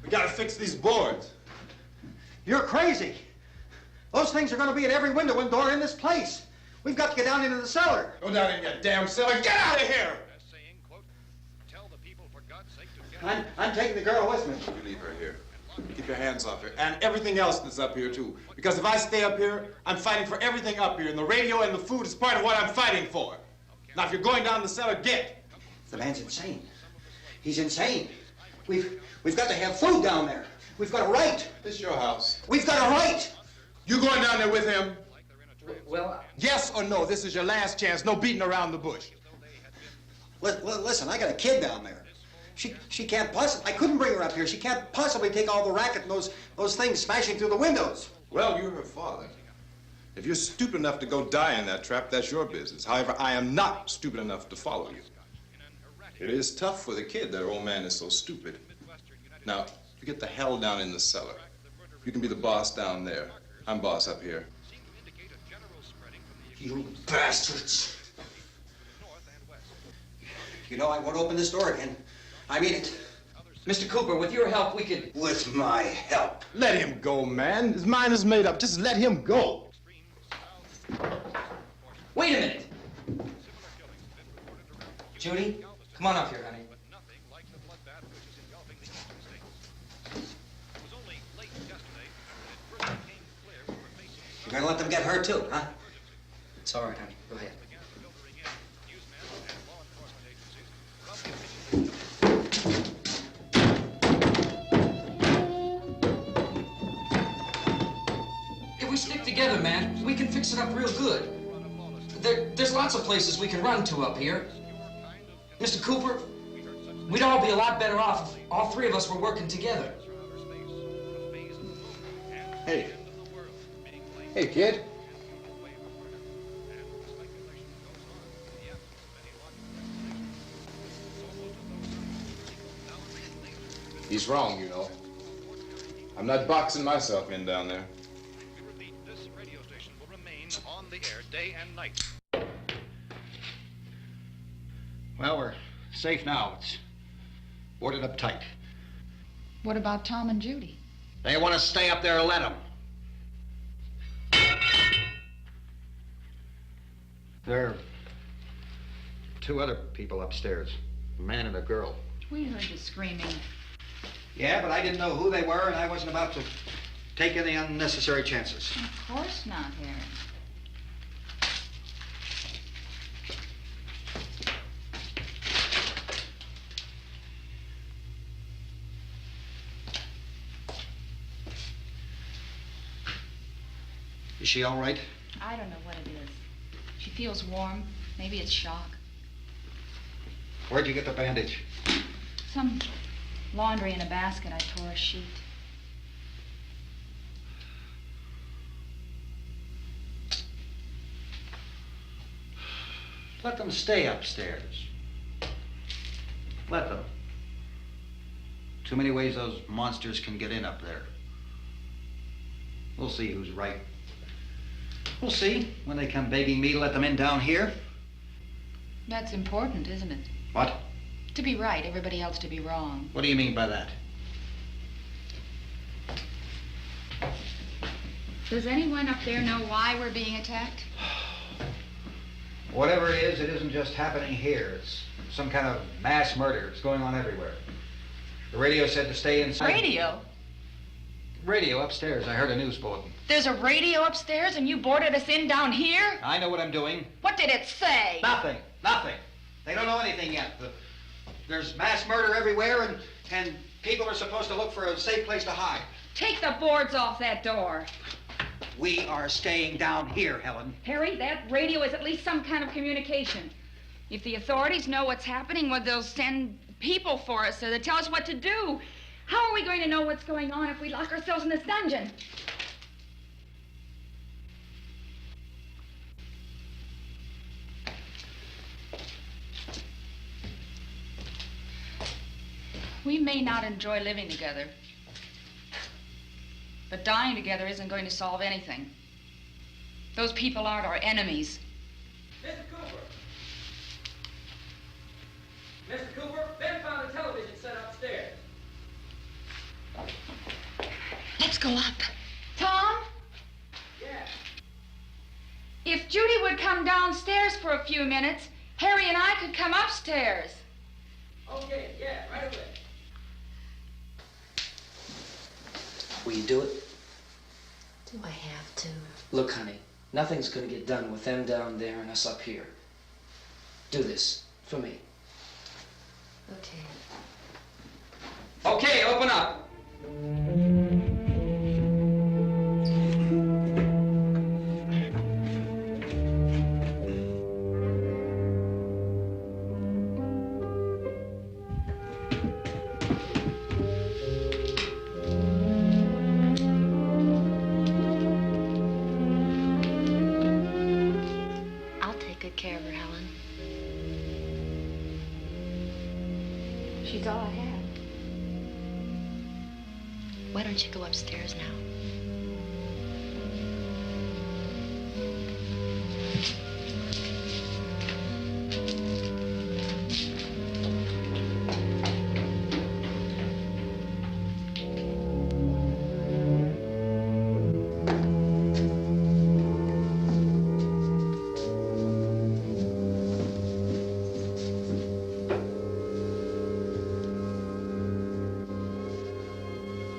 Speaker 9: We gotta fix these boards.
Speaker 8: You're crazy. Those things are going to be at every window and door in this place. We've got to get down into the cellar.
Speaker 9: Go down in your damn cellar. Get out of here!
Speaker 8: I'm taking the girl with me.
Speaker 9: You leave her here. Keep your hands off her. And everything else that's up here, too. Because if I stay up here, I'm fighting for everything up here. And the radio and the food is part of what I'm fighting for. Now, if you're going down the cellar, get.
Speaker 8: The man's insane. He's insane. We've got to have food down there. We've got a right.
Speaker 9: This is your house.
Speaker 8: We've got a right.
Speaker 9: You going down there with him?
Speaker 7: Well,
Speaker 9: Yes or no? This is your last chance. No beating around the bush.
Speaker 8: Listen, I got a kid down there. She can't possibly, I couldn't bring her up here. She can't possibly take all the racket and those things smashing through the windows.
Speaker 9: Well, you're her father. If you're stupid enough to go die in that trap, that's your business. However, I am not stupid enough to follow you. It is tough for the kid that old man is so stupid. Now, you get the hell down in the cellar. You can be the boss down there. I'm boss up here.
Speaker 8: You bastards. You know, I won't open this door again. I mean it.
Speaker 7: Mr. Cooper, with your help, we could...
Speaker 8: With my help.
Speaker 9: Let him go, man. His mind is made up. Just let him go.
Speaker 7: Wait a minute. Judy, come on up here, honey.
Speaker 8: You're gonna let them get hurt too, huh?
Speaker 7: It's all right, honey. Go ahead. If we stick together, man, we can fix it up real good. There's lots of places we can run to up here. Mr. Cooper, we'd all be a lot better off if all three of us were working together.
Speaker 2: Hey. Hey, kid.
Speaker 9: He's wrong, you know. I'm not boxing myself in down there.
Speaker 4: This radio station will remain on the air day and night.
Speaker 8: Well, we're safe now. It's boarded up tight.
Speaker 1: What about Tom and Judy?
Speaker 8: They want to stay up there, let them. There are two other people upstairs, a man and a girl.
Speaker 1: We heard you screaming.
Speaker 8: Yeah, but I didn't know who they were, and I wasn't about to take any unnecessary chances.
Speaker 1: Of course not, Harry.
Speaker 8: Is she all right?
Speaker 1: I don't know what it is. She feels warm. Maybe it's shock.
Speaker 8: Where'd you get the bandage?
Speaker 10: Some laundry in a basket. I tore a sheet.
Speaker 8: Let them stay upstairs. Let them. Too many ways those monsters can get in up there. We'll see who's right. We'll see when they come begging me to let them in down here.
Speaker 10: That's important, isn't it?
Speaker 8: What?
Speaker 10: To be right, everybody else to be wrong.
Speaker 8: What do you mean by that?
Speaker 10: Does anyone up there know why we're being attacked?
Speaker 8: Whatever it isn't just happening here. It's some kind of mass murder. It's going on everywhere. The radio said to stay inside.
Speaker 10: Radio?
Speaker 8: Radio upstairs. I heard a news bulletin.
Speaker 10: There's a radio upstairs and you boarded us in down here?
Speaker 8: I know what I'm doing.
Speaker 10: What did it say?
Speaker 8: Nothing. Nothing. They don't know anything yet. There's mass murder everywhere, and people are supposed to look for a safe place to hide.
Speaker 10: Take the boards off that door.
Speaker 8: We are staying down here, Helen.
Speaker 10: Harry, that radio is at least some kind of communication. If the authorities know what's happening, well, they'll send people for us so they tell us what to do. How are we going to know what's going on if we lock ourselves in this dungeon? We may not enjoy living together, but dying together isn't going to solve anything. Those people aren't our enemies.
Speaker 7: Mr. Cooper! Mr. Cooper, Ben found a television set upstairs.
Speaker 10: Let's go up. Tom?
Speaker 7: Yeah.
Speaker 10: If Judy would come downstairs for a few minutes, Harry and I could come upstairs.
Speaker 7: Okay, yeah, right away.
Speaker 11: Will you do it?
Speaker 1: Do I have to?
Speaker 11: Look, honey, nothing's gonna get done with them down there and us up here. Do this for me.
Speaker 1: Okay.
Speaker 7: Okay, open up.
Speaker 1: I'll take good care of her, Helen. She's all I have. Why don't you go upstairs now?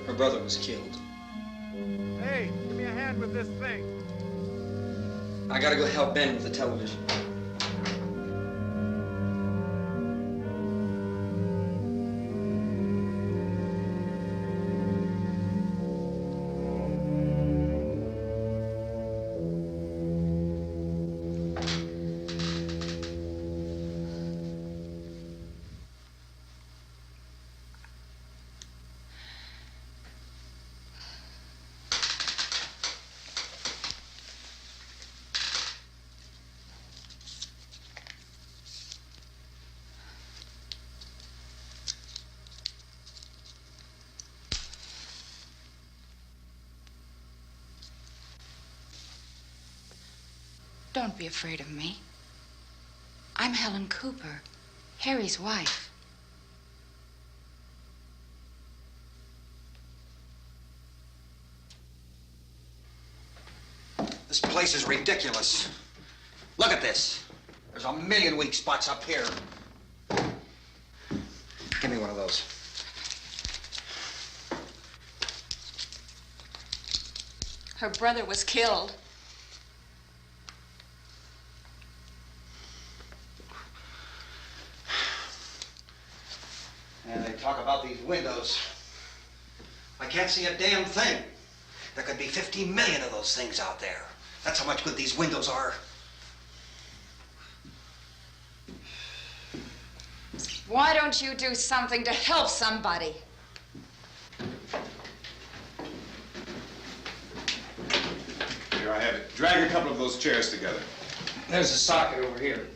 Speaker 7: Her brother was killed.
Speaker 12: Hey, give me a hand with this thing.
Speaker 7: I gotta go help Ben with the television.
Speaker 10: Don't be afraid of me. I'm Helen Cooper, Harry's wife.
Speaker 8: This place is ridiculous. Look at this. There's a million weak spots up here. Give me one of those.
Speaker 10: Her brother was killed.
Speaker 8: And they talk about these windows. I can't see a damn thing. There could be 50 million of those things out there. That's how much good these windows are.
Speaker 13: Why don't you do something to help somebody?
Speaker 9: Here, I have it. Drag a couple of those chairs together.
Speaker 11: There's a socket over here.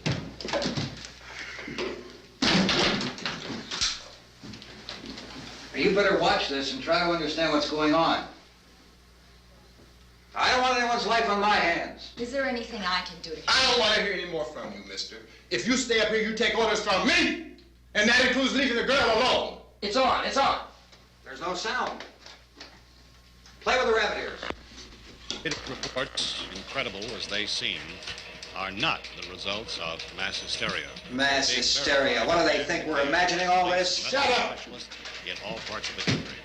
Speaker 8: You better watch this and try to understand what's going on. I don't want anyone's life on my hands.
Speaker 13: Is there anything I can do to help?
Speaker 9: I don't want to hear any more from you, mister. If you stay up here, you take orders from me. And that includes leaving the girl alone.
Speaker 11: It's on, it's on.
Speaker 8: There's no sound. Play with the rabbit ears.
Speaker 4: Reports, incredible as they seem, are not the results of mass hysteria.
Speaker 8: Mass hysteria. What do they think? We're imagining all this? Shut up!
Speaker 4: In all parts of the country.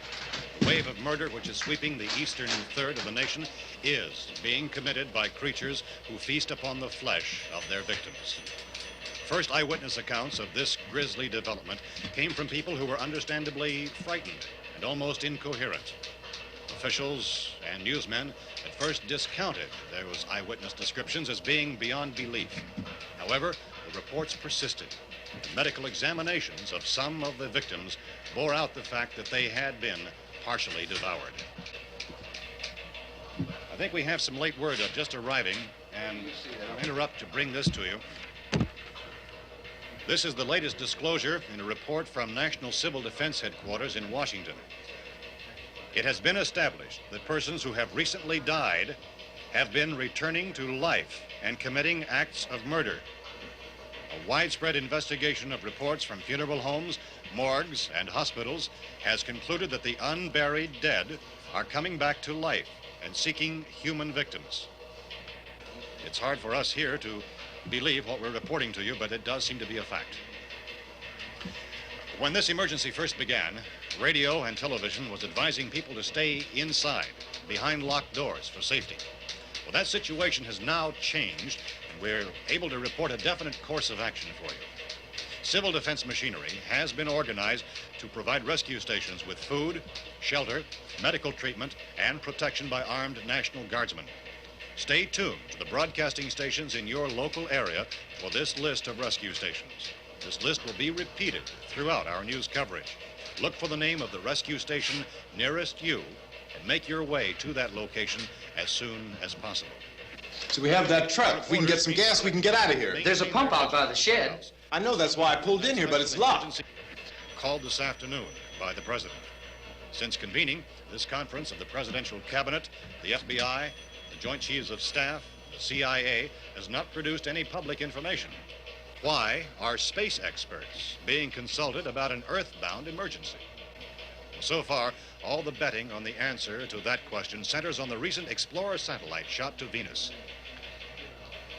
Speaker 4: The wave of murder which is sweeping the eastern third of the nation is being committed by creatures who feast upon the flesh of their victims. First eyewitness accounts of this grisly development came from people who were understandably frightened and almost incoherent. Officials and newsmen at first discounted those eyewitness descriptions as being beyond belief. However, the reports persisted. The medical examinations of some of the victims bore out the fact that they had been partially devoured. I think we have some late word just arriving, and I'll interrupt to bring this to you. This is the latest disclosure in a report from National Civil Defense Headquarters in Washington. It has been established that persons who have recently died have been returning to life and committing acts of murder. A widespread investigation of reports from funeral homes, morgues, and hospitals has concluded that the unburied dead are coming back to life and seeking human victims. It's hard for us here to believe what we're reporting to you, but it does seem to be a fact. When this emergency first began, radio and television was advising people to stay inside, behind locked doors for safety. Well, that situation has now changed, and we're able to report a definite course of action for you. Civil defense machinery has been organized to provide rescue stations with food, shelter, medical treatment, and protection by armed National Guardsmen. Stay tuned to the broadcasting stations in your local area for this list of rescue stations. This list will be repeated throughout our news coverage. Look for the name of the rescue station nearest you and make your way to that location as soon as possible.
Speaker 9: So we have that truck. If we can get some gas, we can get out of here.
Speaker 11: There's a pump out by the shed.
Speaker 9: I know, that's why I pulled in here, but it's locked.
Speaker 4: Called this afternoon by the President. Since convening this conference of the Presidential Cabinet, the FBI, the Joint Chiefs of Staff, the CIA has not produced any public information. Why are space experts being consulted about an earthbound emergency? So far, all the betting on the answer to that question centers on the recent Explorer satellite shot to Venus.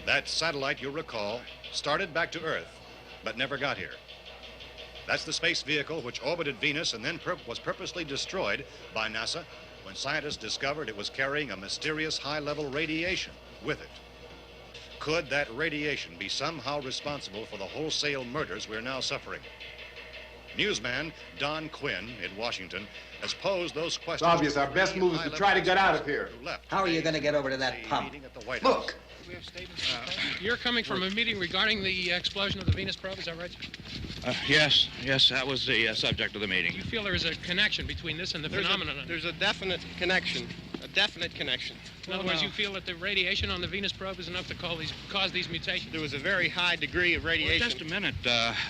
Speaker 4: That satellite, you'll recall, started back to Earth, but never got here. That's the space vehicle which orbited Venus and then was purposely destroyed by NASA when scientists discovered it was carrying a mysterious high-level radiation with it. Could that radiation be somehow responsible for the wholesale murders we're now suffering? Newsman Don Quinn in Washington has posed those questions.
Speaker 12: It's obvious our best move is to try to get out of here.
Speaker 8: How are you going to get over to that pump? Look!
Speaker 14: You're coming from a meeting regarding the explosion of the Venus probe, is that right?
Speaker 15: Yes, that was the subject of the meeting.
Speaker 14: You feel there is a connection between this and the phenomenon?
Speaker 16: There's a definite connection.
Speaker 14: In other words, you feel that the radiation on the Venus probe is enough to cause these mutations?
Speaker 16: There was a very high degree of radiation.
Speaker 15: Well, just a minute.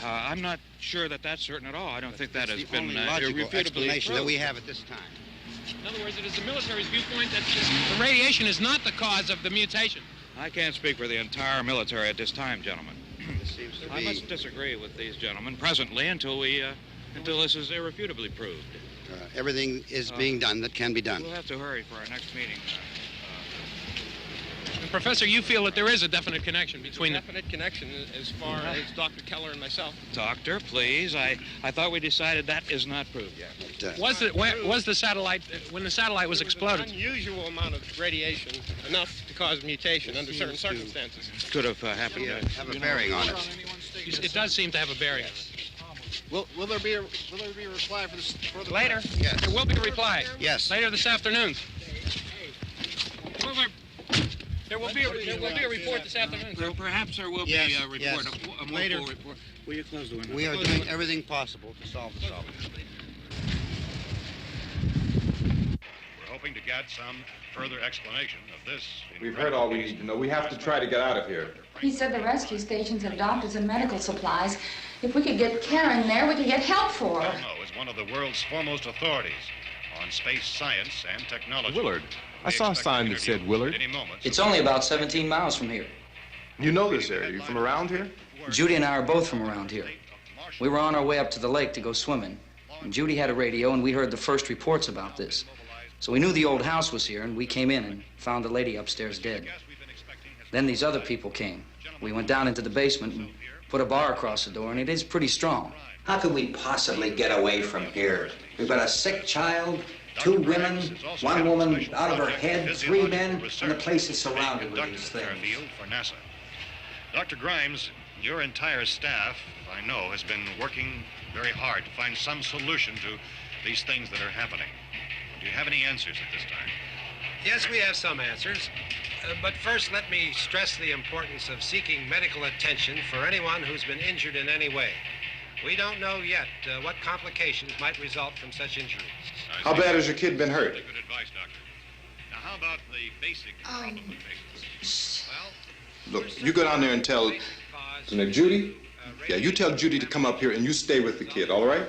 Speaker 15: I'm not sure that that's certain at all. I don't think that has been
Speaker 8: logical explanation that we have at this time.
Speaker 14: In other words, it is the military's viewpoint that the radiation is not the cause of the mutation.
Speaker 15: I can't speak for the entire military at this time, gentlemen.
Speaker 8: This seems to be...
Speaker 15: I must disagree with these gentlemen presently until this is irrefutably proved.
Speaker 8: Everything is being done that can be done.
Speaker 15: We'll have to hurry for our next meeting.
Speaker 14: Professor, you feel that there is a definite connection between
Speaker 16: There's a definite connection as far as Dr. Keller and myself.
Speaker 15: Doctor, please. I thought we decided that is not proved yet.
Speaker 14: Was the satellite, when the satellite was exploded?
Speaker 16: An unusual amount of radiation, enough to cause mutation under certain circumstances.
Speaker 15: Could have happened.
Speaker 8: Have a bearing on it.
Speaker 14: It does seem to have a bearing.
Speaker 16: Will there be a reply for the
Speaker 14: Later?
Speaker 8: Yes.
Speaker 14: There will be a reply.
Speaker 8: Yes.
Speaker 14: Later this afternoon. There will be a report this afternoon.
Speaker 15: Well, perhaps there will be a report,
Speaker 17: yes.
Speaker 15: a more
Speaker 17: Later.
Speaker 15: full report. Will you close the window?
Speaker 17: We are doing everything possible to solve the problem.
Speaker 4: We're hoping to get some further explanation of this.
Speaker 9: We've heard all we need to know. We have to try to get out of here.
Speaker 10: He said the rescue stations have doctors and medical supplies. If we could get care in there, we could get help for her.
Speaker 4: Belmo is one of the world's foremost authorities on space science and technology.
Speaker 5: Willard. I saw a sign that said Willard.
Speaker 7: It's only about 17 miles from here.
Speaker 9: You know this area. You from around here?
Speaker 7: Judy and I are both from around here. We were on our way up to the lake to go swimming, and Judy had a radio, and we heard the first reports about this. So we knew the old house was here, and we came in and found the lady upstairs dead. Then these other people came. We went down into the basement and put a bar across the door, and it is pretty strong.
Speaker 8: How could we possibly get away from here? We've got a sick child, 2 women, 1 woman out of her head, 3 men, and the place is surrounded with these things.
Speaker 4: For NASA. Dr. Grimes, your entire staff, I know, has been working very hard to find some solution to these things that are happening. Do you have any answers at this time?
Speaker 16: Yes, we have some answers. But first, let me stress the importance of seeking medical attention for anyone who's been injured in any way. We don't know yet what complications might result from such injuries.
Speaker 9: How bad has your kid been hurt?
Speaker 4: Good advice, Doctor. Now, how about the basic problem with patients? Well,
Speaker 9: Look, you go down there and tell... Now, Judy? Yeah, you tell Judy to come up here and you stay with the kid, all right?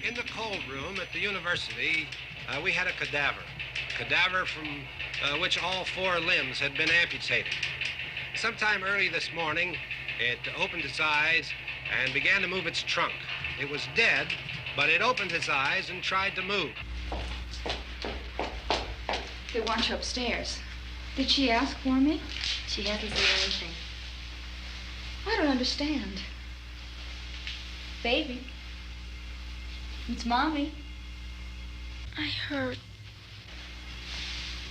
Speaker 16: In the cold room at the university, we had a cadaver from which all 4 limbs had been amputated. Sometime early this morning, it opened its eyes and began to move its trunk. It was dead, but it opened its eyes and tried to move.
Speaker 10: They want you upstairs. Did she ask for me?
Speaker 18: She hasn't said anything.
Speaker 10: I don't understand. Baby. It's Mommy.
Speaker 18: I heard.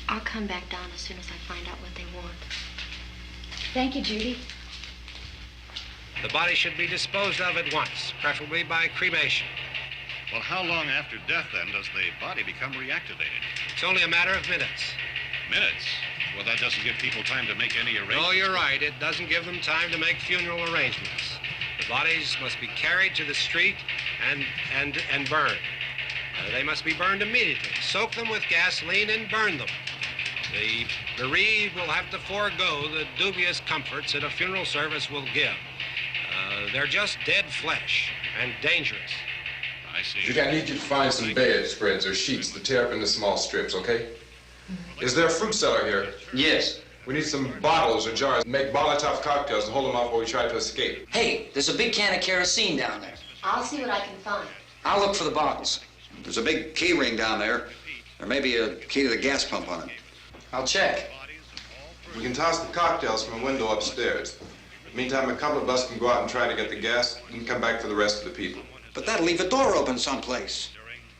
Speaker 18: I'll come back down as soon as I find out what they want.
Speaker 10: Thank you, Judy.
Speaker 16: The body should be disposed of at once, preferably by cremation.
Speaker 4: well, how long after death, then, does the body become reactivated?
Speaker 16: It's only a matter of minutes.
Speaker 4: Minutes? Well, that doesn't give people time to make any arrangements.
Speaker 16: Oh, you're right. It doesn't give them time to make funeral arrangements. The bodies must be carried to the street and burned. They must be burned immediately. Soak them with gasoline and burn them. The bereaved will have to forego the dubious comforts that a funeral service will give. They're just dead flesh and dangerous.
Speaker 4: I see.
Speaker 9: Judy, I need you to find some bedspreads or sheets to tear up into small strips, okay? Is there a fruit cellar here?
Speaker 7: Yes.
Speaker 9: We need some bottles or jars to make Molotov cocktails and hold them off while we try to escape.
Speaker 7: Hey, there's a big can of kerosene down there.
Speaker 18: I'll see what I can find.
Speaker 7: I'll look for the bottles.
Speaker 8: There's a big key ring down there. There may be a key to the gas pump on it.
Speaker 7: I'll check.
Speaker 9: We can toss the cocktails from a window upstairs. Meantime, a couple of us can go out and try to get the gas and come back for the rest of the people.
Speaker 8: But that'll leave a door open someplace.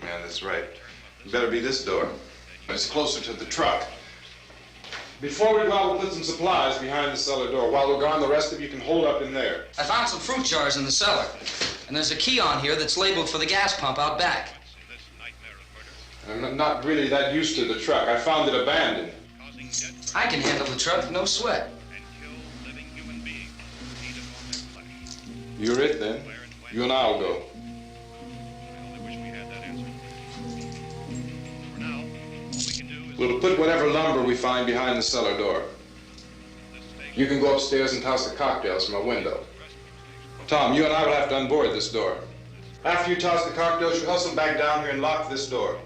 Speaker 9: Yeah, that's right. It better be this door. It's closer to the truck. Before we go out, we'll put some supplies behind the cellar door. While we're gone, the rest of you can hold up in there.
Speaker 7: I found some fruit jars in the cellar. And there's a key on here that's labeled for the gas pump out back.
Speaker 9: I'm not really that used to the truck. I found it abandoned.
Speaker 7: I can handle the truck, no sweat.
Speaker 9: You're it, then. You and I'll go. We'll put whatever lumber we find behind the cellar door. You can go upstairs and toss the cocktails from a window. Tom, you and I will have to unboard this door. After you toss the cocktails, you hustle back down here and lock this door.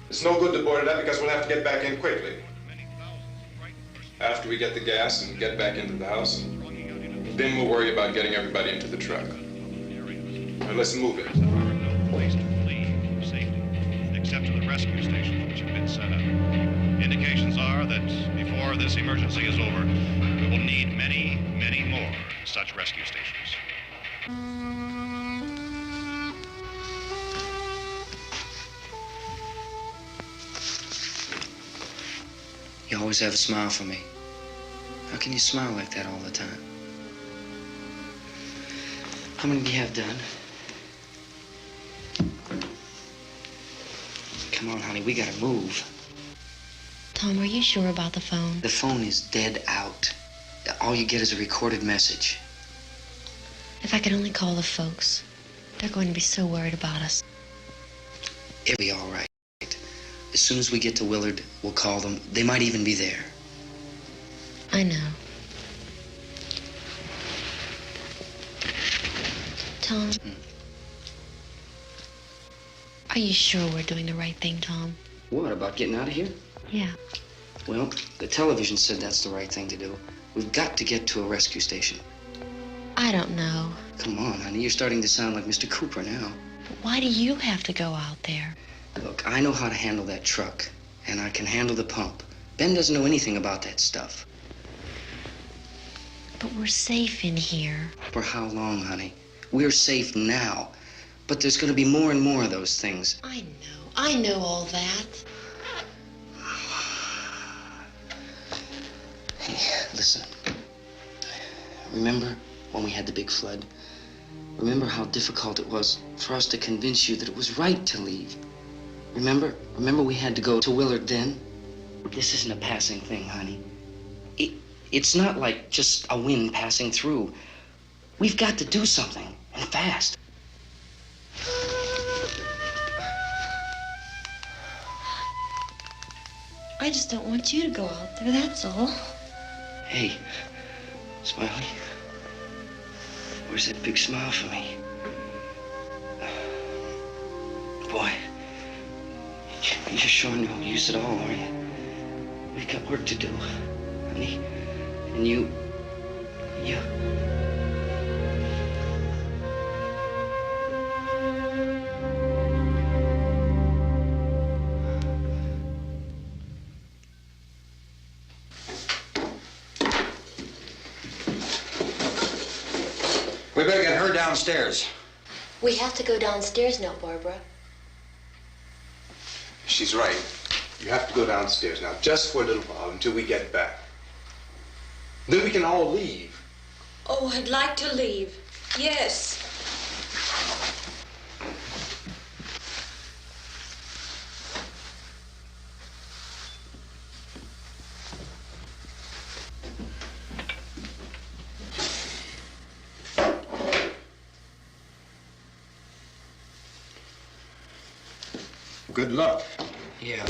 Speaker 9: It's no good to board it up because we'll have to get back in quickly. After we get the gas and get back into the house, then we'll worry about getting everybody into the truck. Now let's move it.
Speaker 4: There are no place to flee for safety, except to the rescue stations which have been set up. Indications are that before this emergency is over, we will need many, many more such rescue stations.
Speaker 7: You always have a smile for me. How can you smile like that all the time? How many do you have done? Come on, honey, we gotta move.
Speaker 18: Tom, are you sure about the phone?
Speaker 11: The phone is dead out. All you get is a recorded message.
Speaker 18: If I could only call the folks. They're going to be so worried about us.
Speaker 11: It'll be all right. As soon as we get to Willard, we'll call them. They might even be there.
Speaker 18: I know. Tom, are you sure we're doing the right thing, Tom?
Speaker 11: What, about getting out of here?
Speaker 18: Yeah.
Speaker 11: Well, the television said that's the right thing to do. We've got to get to a rescue station.
Speaker 18: I don't know.
Speaker 11: Come on, honey, you're starting to sound like Mr. Cooper now.
Speaker 18: But why do you have to go out there?
Speaker 11: Look, I know how to handle that truck, and I can handle the pump. Ben doesn't know anything about that stuff.
Speaker 18: But we're safe in here.
Speaker 11: For how long, honey? We're safe now, but there's going to be more and more of those things.
Speaker 18: I know all that.
Speaker 11: Hey, listen. Remember when we had the big flood? Remember how difficult it was for us to convince you that it was right to leave? Remember we had to go to Willard then? This isn't a passing thing, honey. It's not like just a wind passing through. We've got to do something, and fast.
Speaker 18: I just don't want you to go out there, that's all.
Speaker 11: Hey, Smiley, where's that big smile for me? Boy, you're sure no use at all, are you? We've got work to do, honey. And you...
Speaker 8: We better get her downstairs.
Speaker 18: We have to go downstairs now, Barbara.
Speaker 5: She's right. You have to go downstairs now, just for a little while, until we get back. Then we can all leave.
Speaker 6: Oh, I'd like to leave. Yes.
Speaker 9: Good luck.
Speaker 11: Yeah.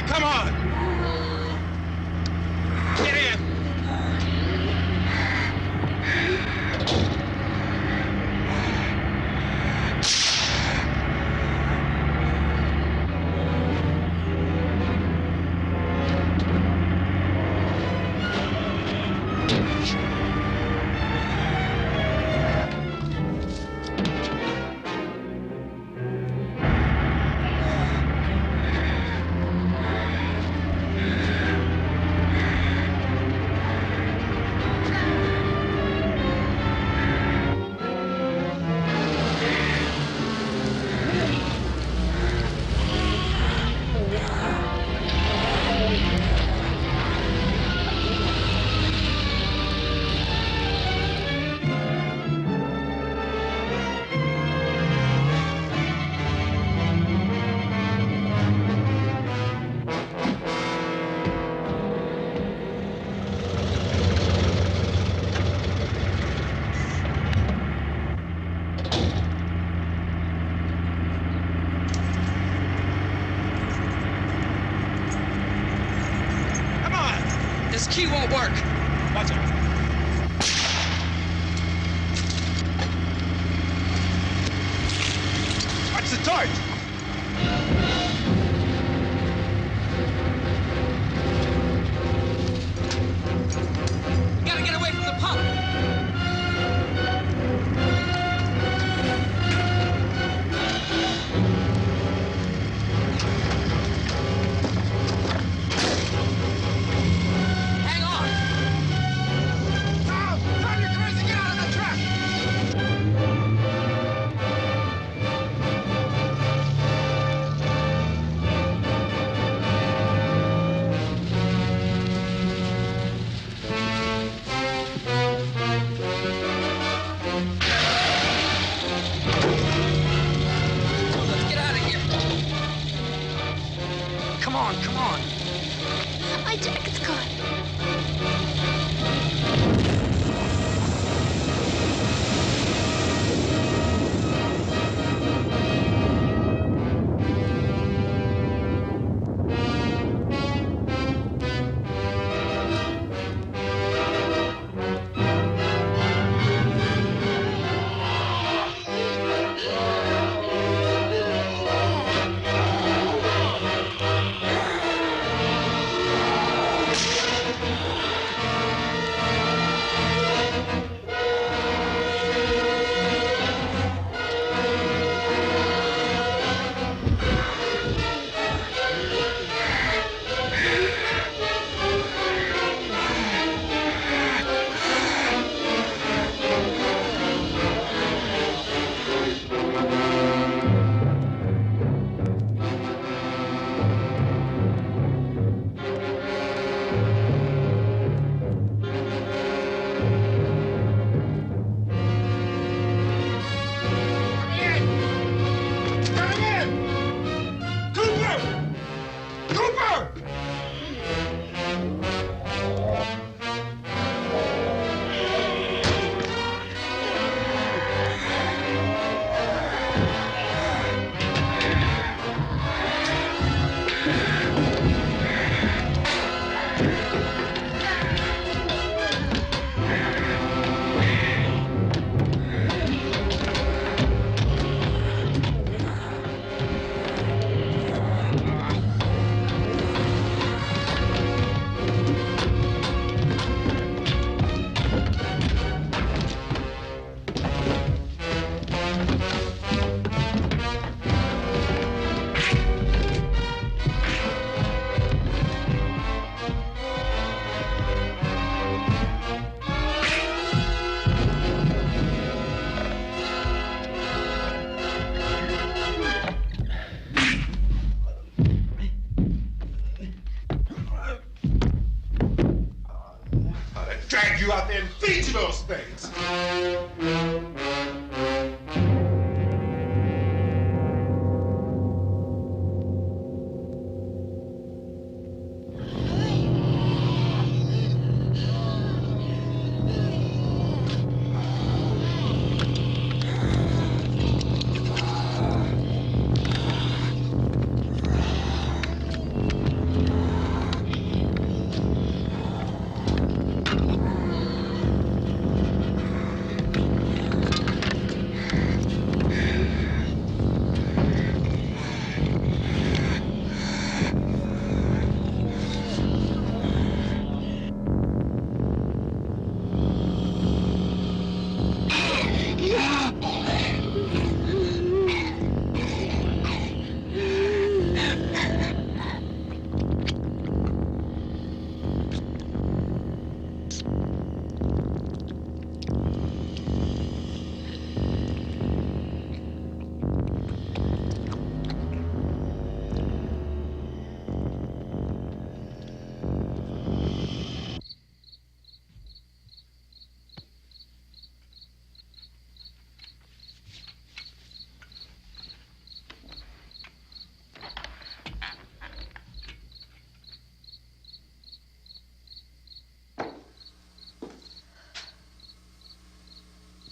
Speaker 12: Come on! Get in!
Speaker 7: key won't work.
Speaker 12: Watch it. Watch the torch.
Speaker 7: We gotta get away from the pump. Hang on.
Speaker 12: Tom, turn your crazy, get out of the truck.
Speaker 7: Let's get out of here. Come on, come on.
Speaker 18: My jacket's caught.
Speaker 9: Drag you out there and feed you those things.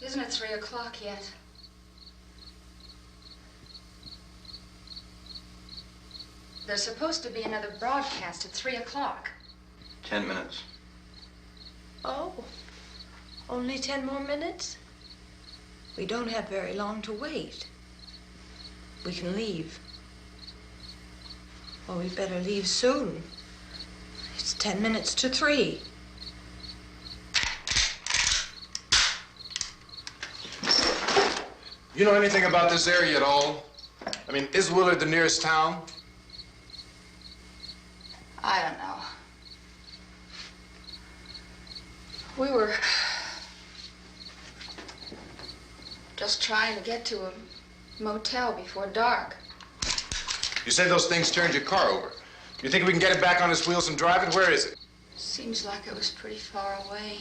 Speaker 10: Isn't it 3 o'clock yet? There's supposed to be another broadcast at 3 o'clock.
Speaker 19: 10 minutes.
Speaker 6: Oh, only 10 more minutes? We don't have very long to wait. We can leave. Well, we'd better leave soon. It's 10 minutes to 3.
Speaker 9: You know anything about this area at all? I mean, is Willard the nearest town?
Speaker 10: I don't know. We were just trying to get to a motel before dark.
Speaker 9: You say those things turned your car over. You think we can get it back on its wheels and drive it? Where is it?
Speaker 10: Seems like it was pretty far away.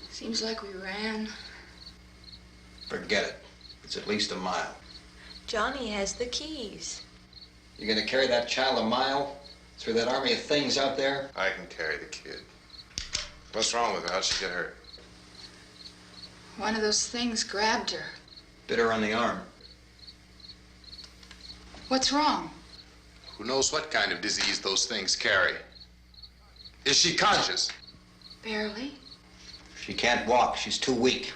Speaker 10: Seems like we ran.
Speaker 8: Forget it. It's at least a mile.
Speaker 6: Johnny has the keys.
Speaker 8: You're gonna carry that child a mile through that army of things out there?
Speaker 9: I can carry the kid. What's wrong with her? How'd she get hurt?
Speaker 10: One of those things grabbed her.
Speaker 8: Bit her on the arm.
Speaker 10: What's wrong?
Speaker 9: Who knows what kind of disease those things carry? Is she conscious?
Speaker 10: Barely.
Speaker 8: She can't walk. She's too weak.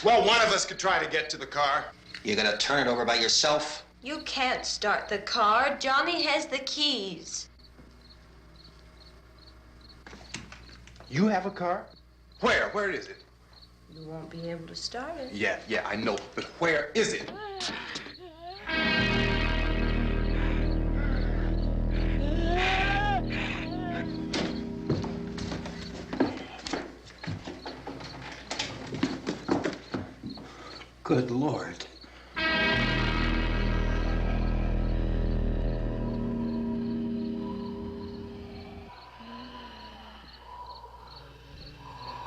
Speaker 9: Well, one of us could try to get to the car.
Speaker 8: You gonna turn it over by yourself?
Speaker 6: You can't start the car. Johnny has the keys.
Speaker 9: You have a car? Where? Where is it?
Speaker 6: You won't be able to start it.
Speaker 9: Yeah, I know. But where is it?
Speaker 8: Good Lord.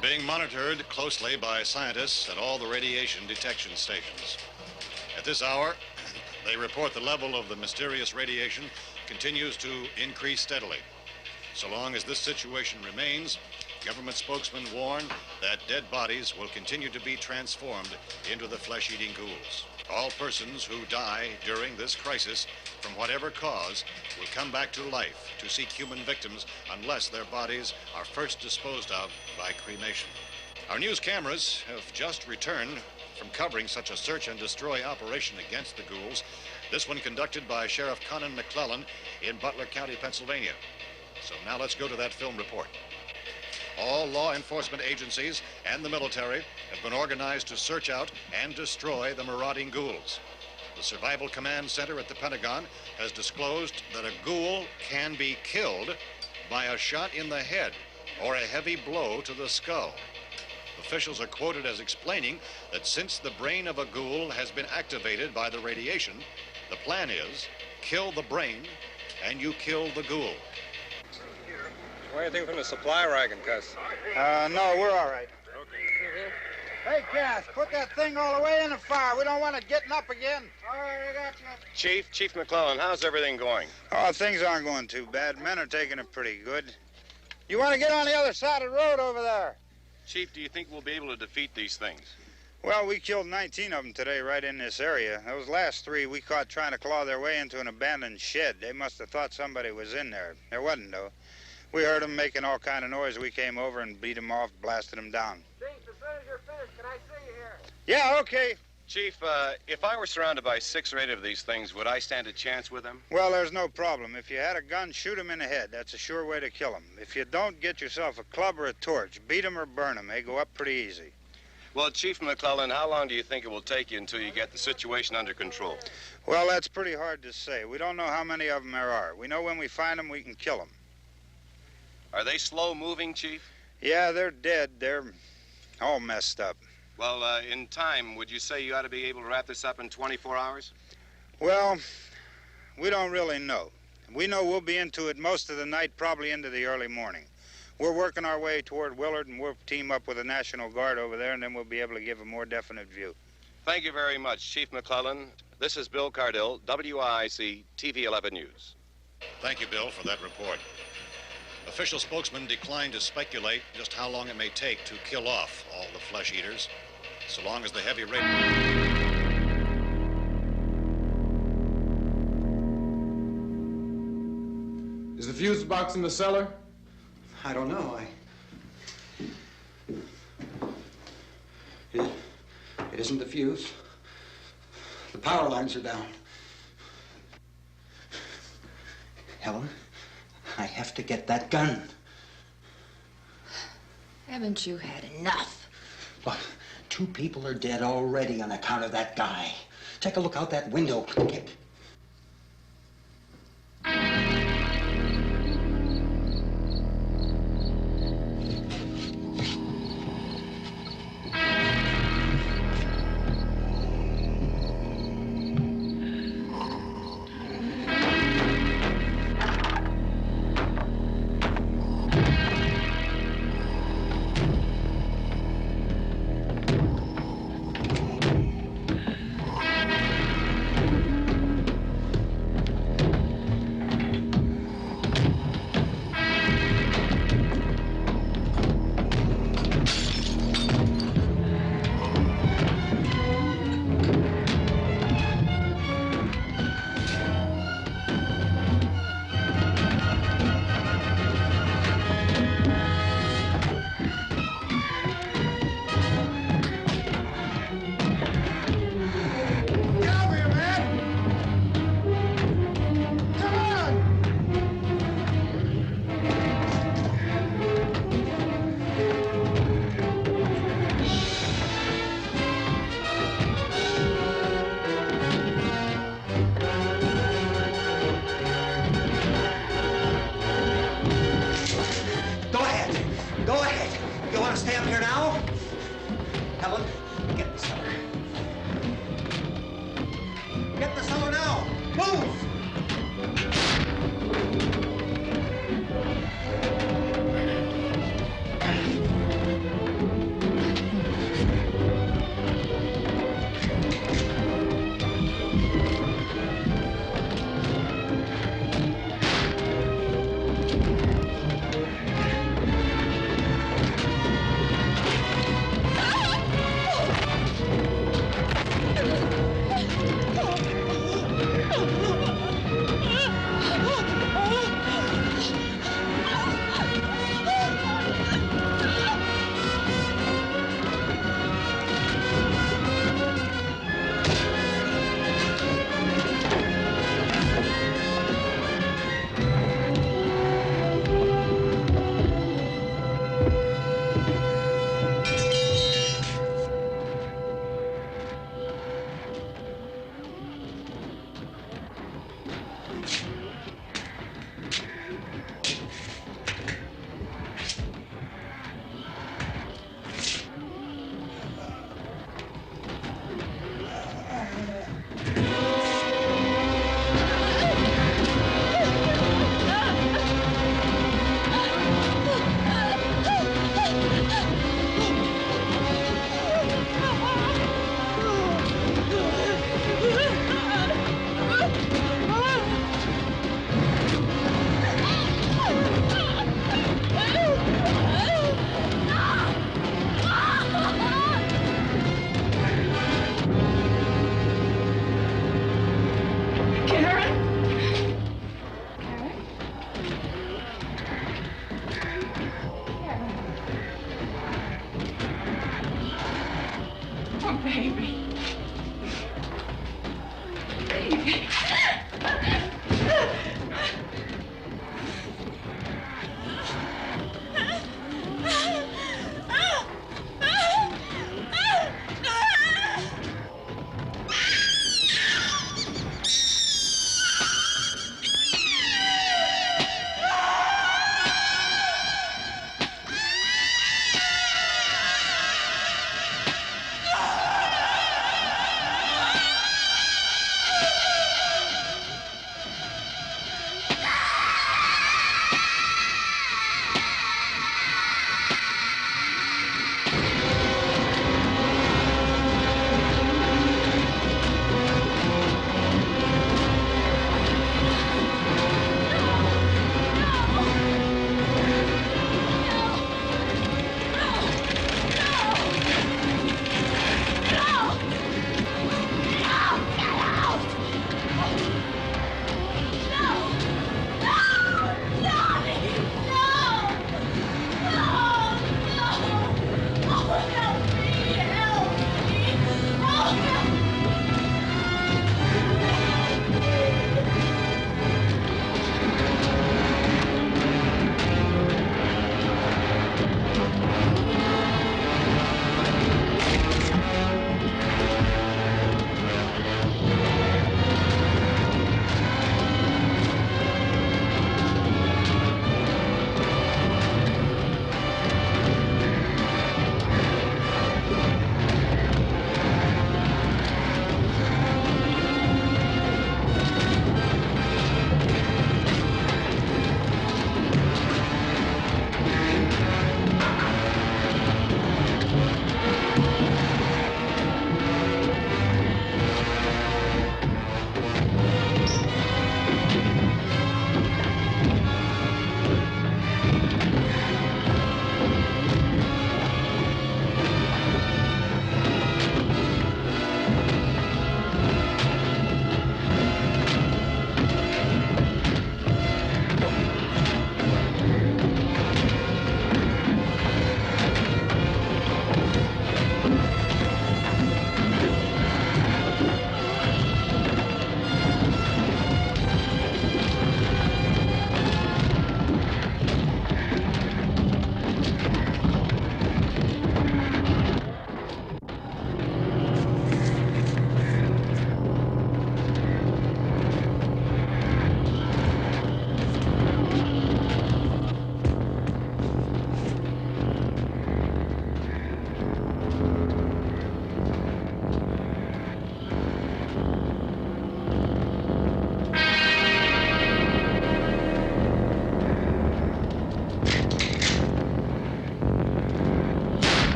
Speaker 4: Being monitored closely by scientists at all the radiation detection stations. At this hour, they report the level of the mysterious radiation continues to increase steadily. So long as this situation remains, government spokesmen warn that dead bodies will continue to be transformed into the flesh-eating ghouls. All persons who die during this crisis, from whatever cause, will come back to life to seek human victims unless their bodies are first disposed of by cremation. Our news cameras have just returned from covering such a search and destroy operation against the ghouls, this one conducted by Sheriff Conan McClellan in Butler County, Pennsylvania. So now let's go to that film report. All law enforcement agencies and the military have been organized to search out and destroy the marauding ghouls. The Survival Command Center at the Pentagon has disclosed that a ghoul can be killed by a shot in the head or a heavy blow to the skull. Officials are quoted as explaining that since the brain of a ghoul has been activated by the radiation, the plan is kill the brain and you kill the ghoul.
Speaker 12: Anything from the supply wagon, Cuss?
Speaker 17: No, we're all right.
Speaker 12: Hey, Cass, put that thing all the way in the fire. We don't want it getting up again. All right, I got you.
Speaker 19: Chief McClellan, how's everything going?
Speaker 17: Oh, things aren't going too bad. Men are taking it pretty good. You want to get on the other side of the road over there?
Speaker 19: Chief, do you think we'll be able to defeat these things?
Speaker 17: Well, we killed 19 of them today right in this area. Those last 3 we caught trying to claw their way into an abandoned shed. They must have thought somebody was in there. There wasn't, though. We heard them making all kind of noise. We came over and beat them off, blasted them down.
Speaker 12: Chief, as soon as you're finished, can I see you here?
Speaker 17: Yeah, okay.
Speaker 19: Chief, if I were surrounded by 6 or 8 of these things, would I stand a chance with them?
Speaker 17: Well, there's no problem. If you had a gun, shoot them in the head. That's a sure way to kill them. If you don't, get yourself a club or a torch. Beat them or burn them. They go up pretty easy.
Speaker 19: Well, Chief McClellan, how long do you think it will take you until you get the situation under control?
Speaker 17: Well, that's pretty hard to say. We don't know how many of them there are. We know when we find them, we can kill them.
Speaker 19: Are they slow-moving, Chief?
Speaker 17: Yeah, they're dead. They're all messed up.
Speaker 19: Well, in time, would you say you ought to be able to wrap this up in 24 hours?
Speaker 17: Well, we don't really know. We know we'll be into it most of the night, probably into the early morning. We're working our way toward Willard, and we'll team up with the National Guard over there, and then we'll be able to give a more definite view.
Speaker 19: Thank you very much, Chief McClellan. This is Bill Cardill, WIC TV 11 News.
Speaker 4: Thank you, Bill, for that report. Official spokesmen declined to speculate just how long it may take to kill off all the flesh eaters, so long as the heavy rain...
Speaker 9: Is the fuse box in the cellar?
Speaker 8: I don't know. It isn't the fuse. The power lines are down. Helen, I have to get that gun.
Speaker 13: Haven't you had enough?
Speaker 8: Look, 2 people are dead already on account of that guy. Take a look out that window.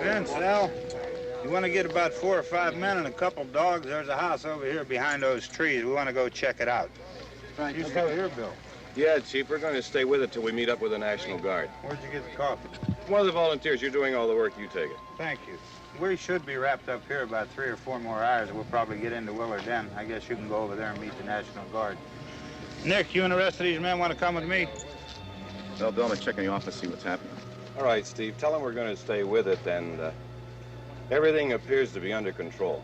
Speaker 17: Vince, Al, you want to get about 4 or 5 men and a couple dogs? There's a house over here behind those trees. We want to go check it out.
Speaker 12: Right.
Speaker 17: You still here, Bill?
Speaker 19: Yeah, Chief, we're going to stay with it till we meet up with the National Guard.
Speaker 17: Where'd you get the coffee?
Speaker 19: One of the volunteers, you're doing all the work, you take it.
Speaker 17: Thank you. We should be wrapped up here about 3 or 4 more hours. We'll probably get into Willard then. I guess you can go over there and meet the National Guard. Nick, you and the rest of these men want to come with me?
Speaker 9: Well, Bill, I'm gonna check in the office, see what's happening.
Speaker 19: All right, Steve, tell them we're going to stay with it, and everything appears to be under control.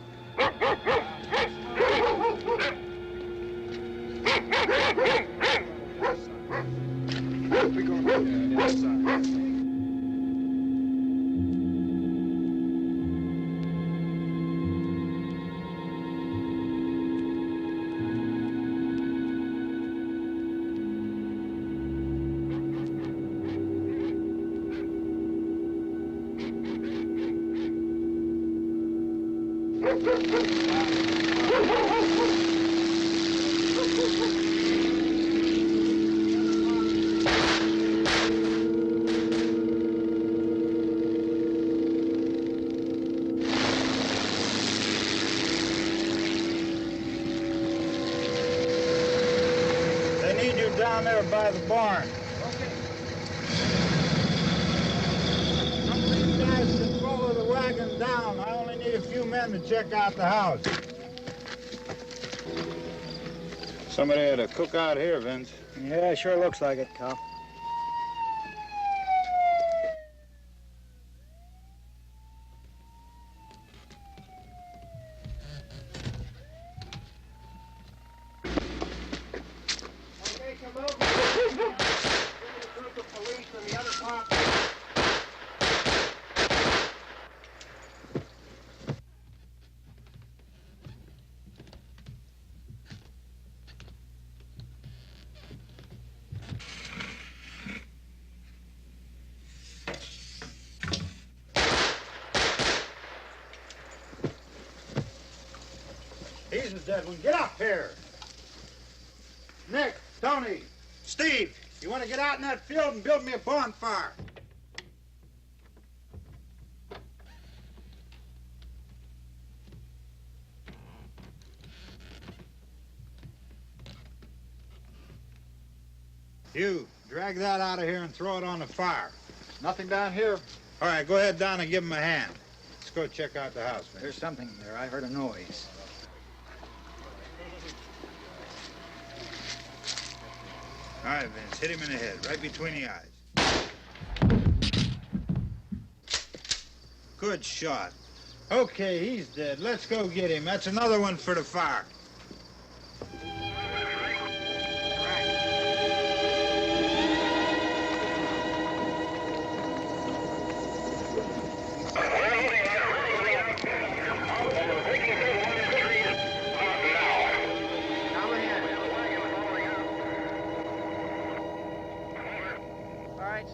Speaker 17: Down there by the barn. Okay. Some of these guys can follow the wagon down. I only need a few men to check out the house. Somebody had a cookout here, Vince.
Speaker 12: Yeah, sure looks like it, Cal.
Speaker 17: He's the dead one. Get up here. Nick, Tony, Steve, you want to get out in that field and build me a bonfire? You, drag that out of here and throw it on the fire.
Speaker 12: Nothing down here.
Speaker 17: All right, go ahead down and give him a hand. Let's go check out the house, man.
Speaker 12: There's something there. I heard a noise.
Speaker 17: All right, Vince, hit him in the head, right between the eyes. Good shot. Okay, he's dead. Let's go get him. That's another one for the fire.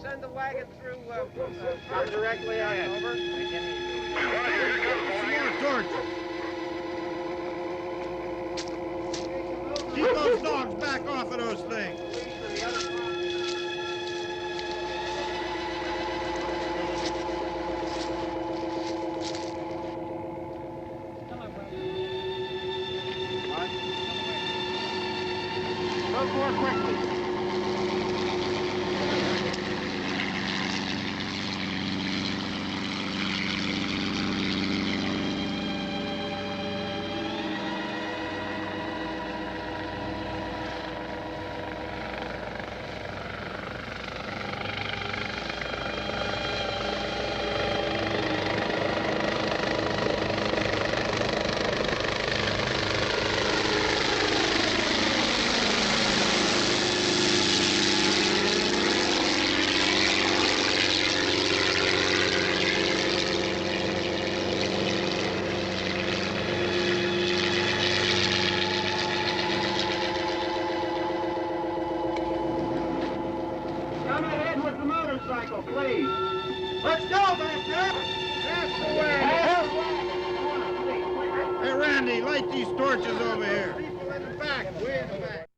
Speaker 2: Send the wagon through directly out. Over.
Speaker 17: More torches. Keep those dogs back off of those things.
Speaker 2: Go more quickly.
Speaker 12: Please. Let's go back there. That's the way.
Speaker 17: Hey, Randy, light these torches over here.
Speaker 12: People in the back, way in the back.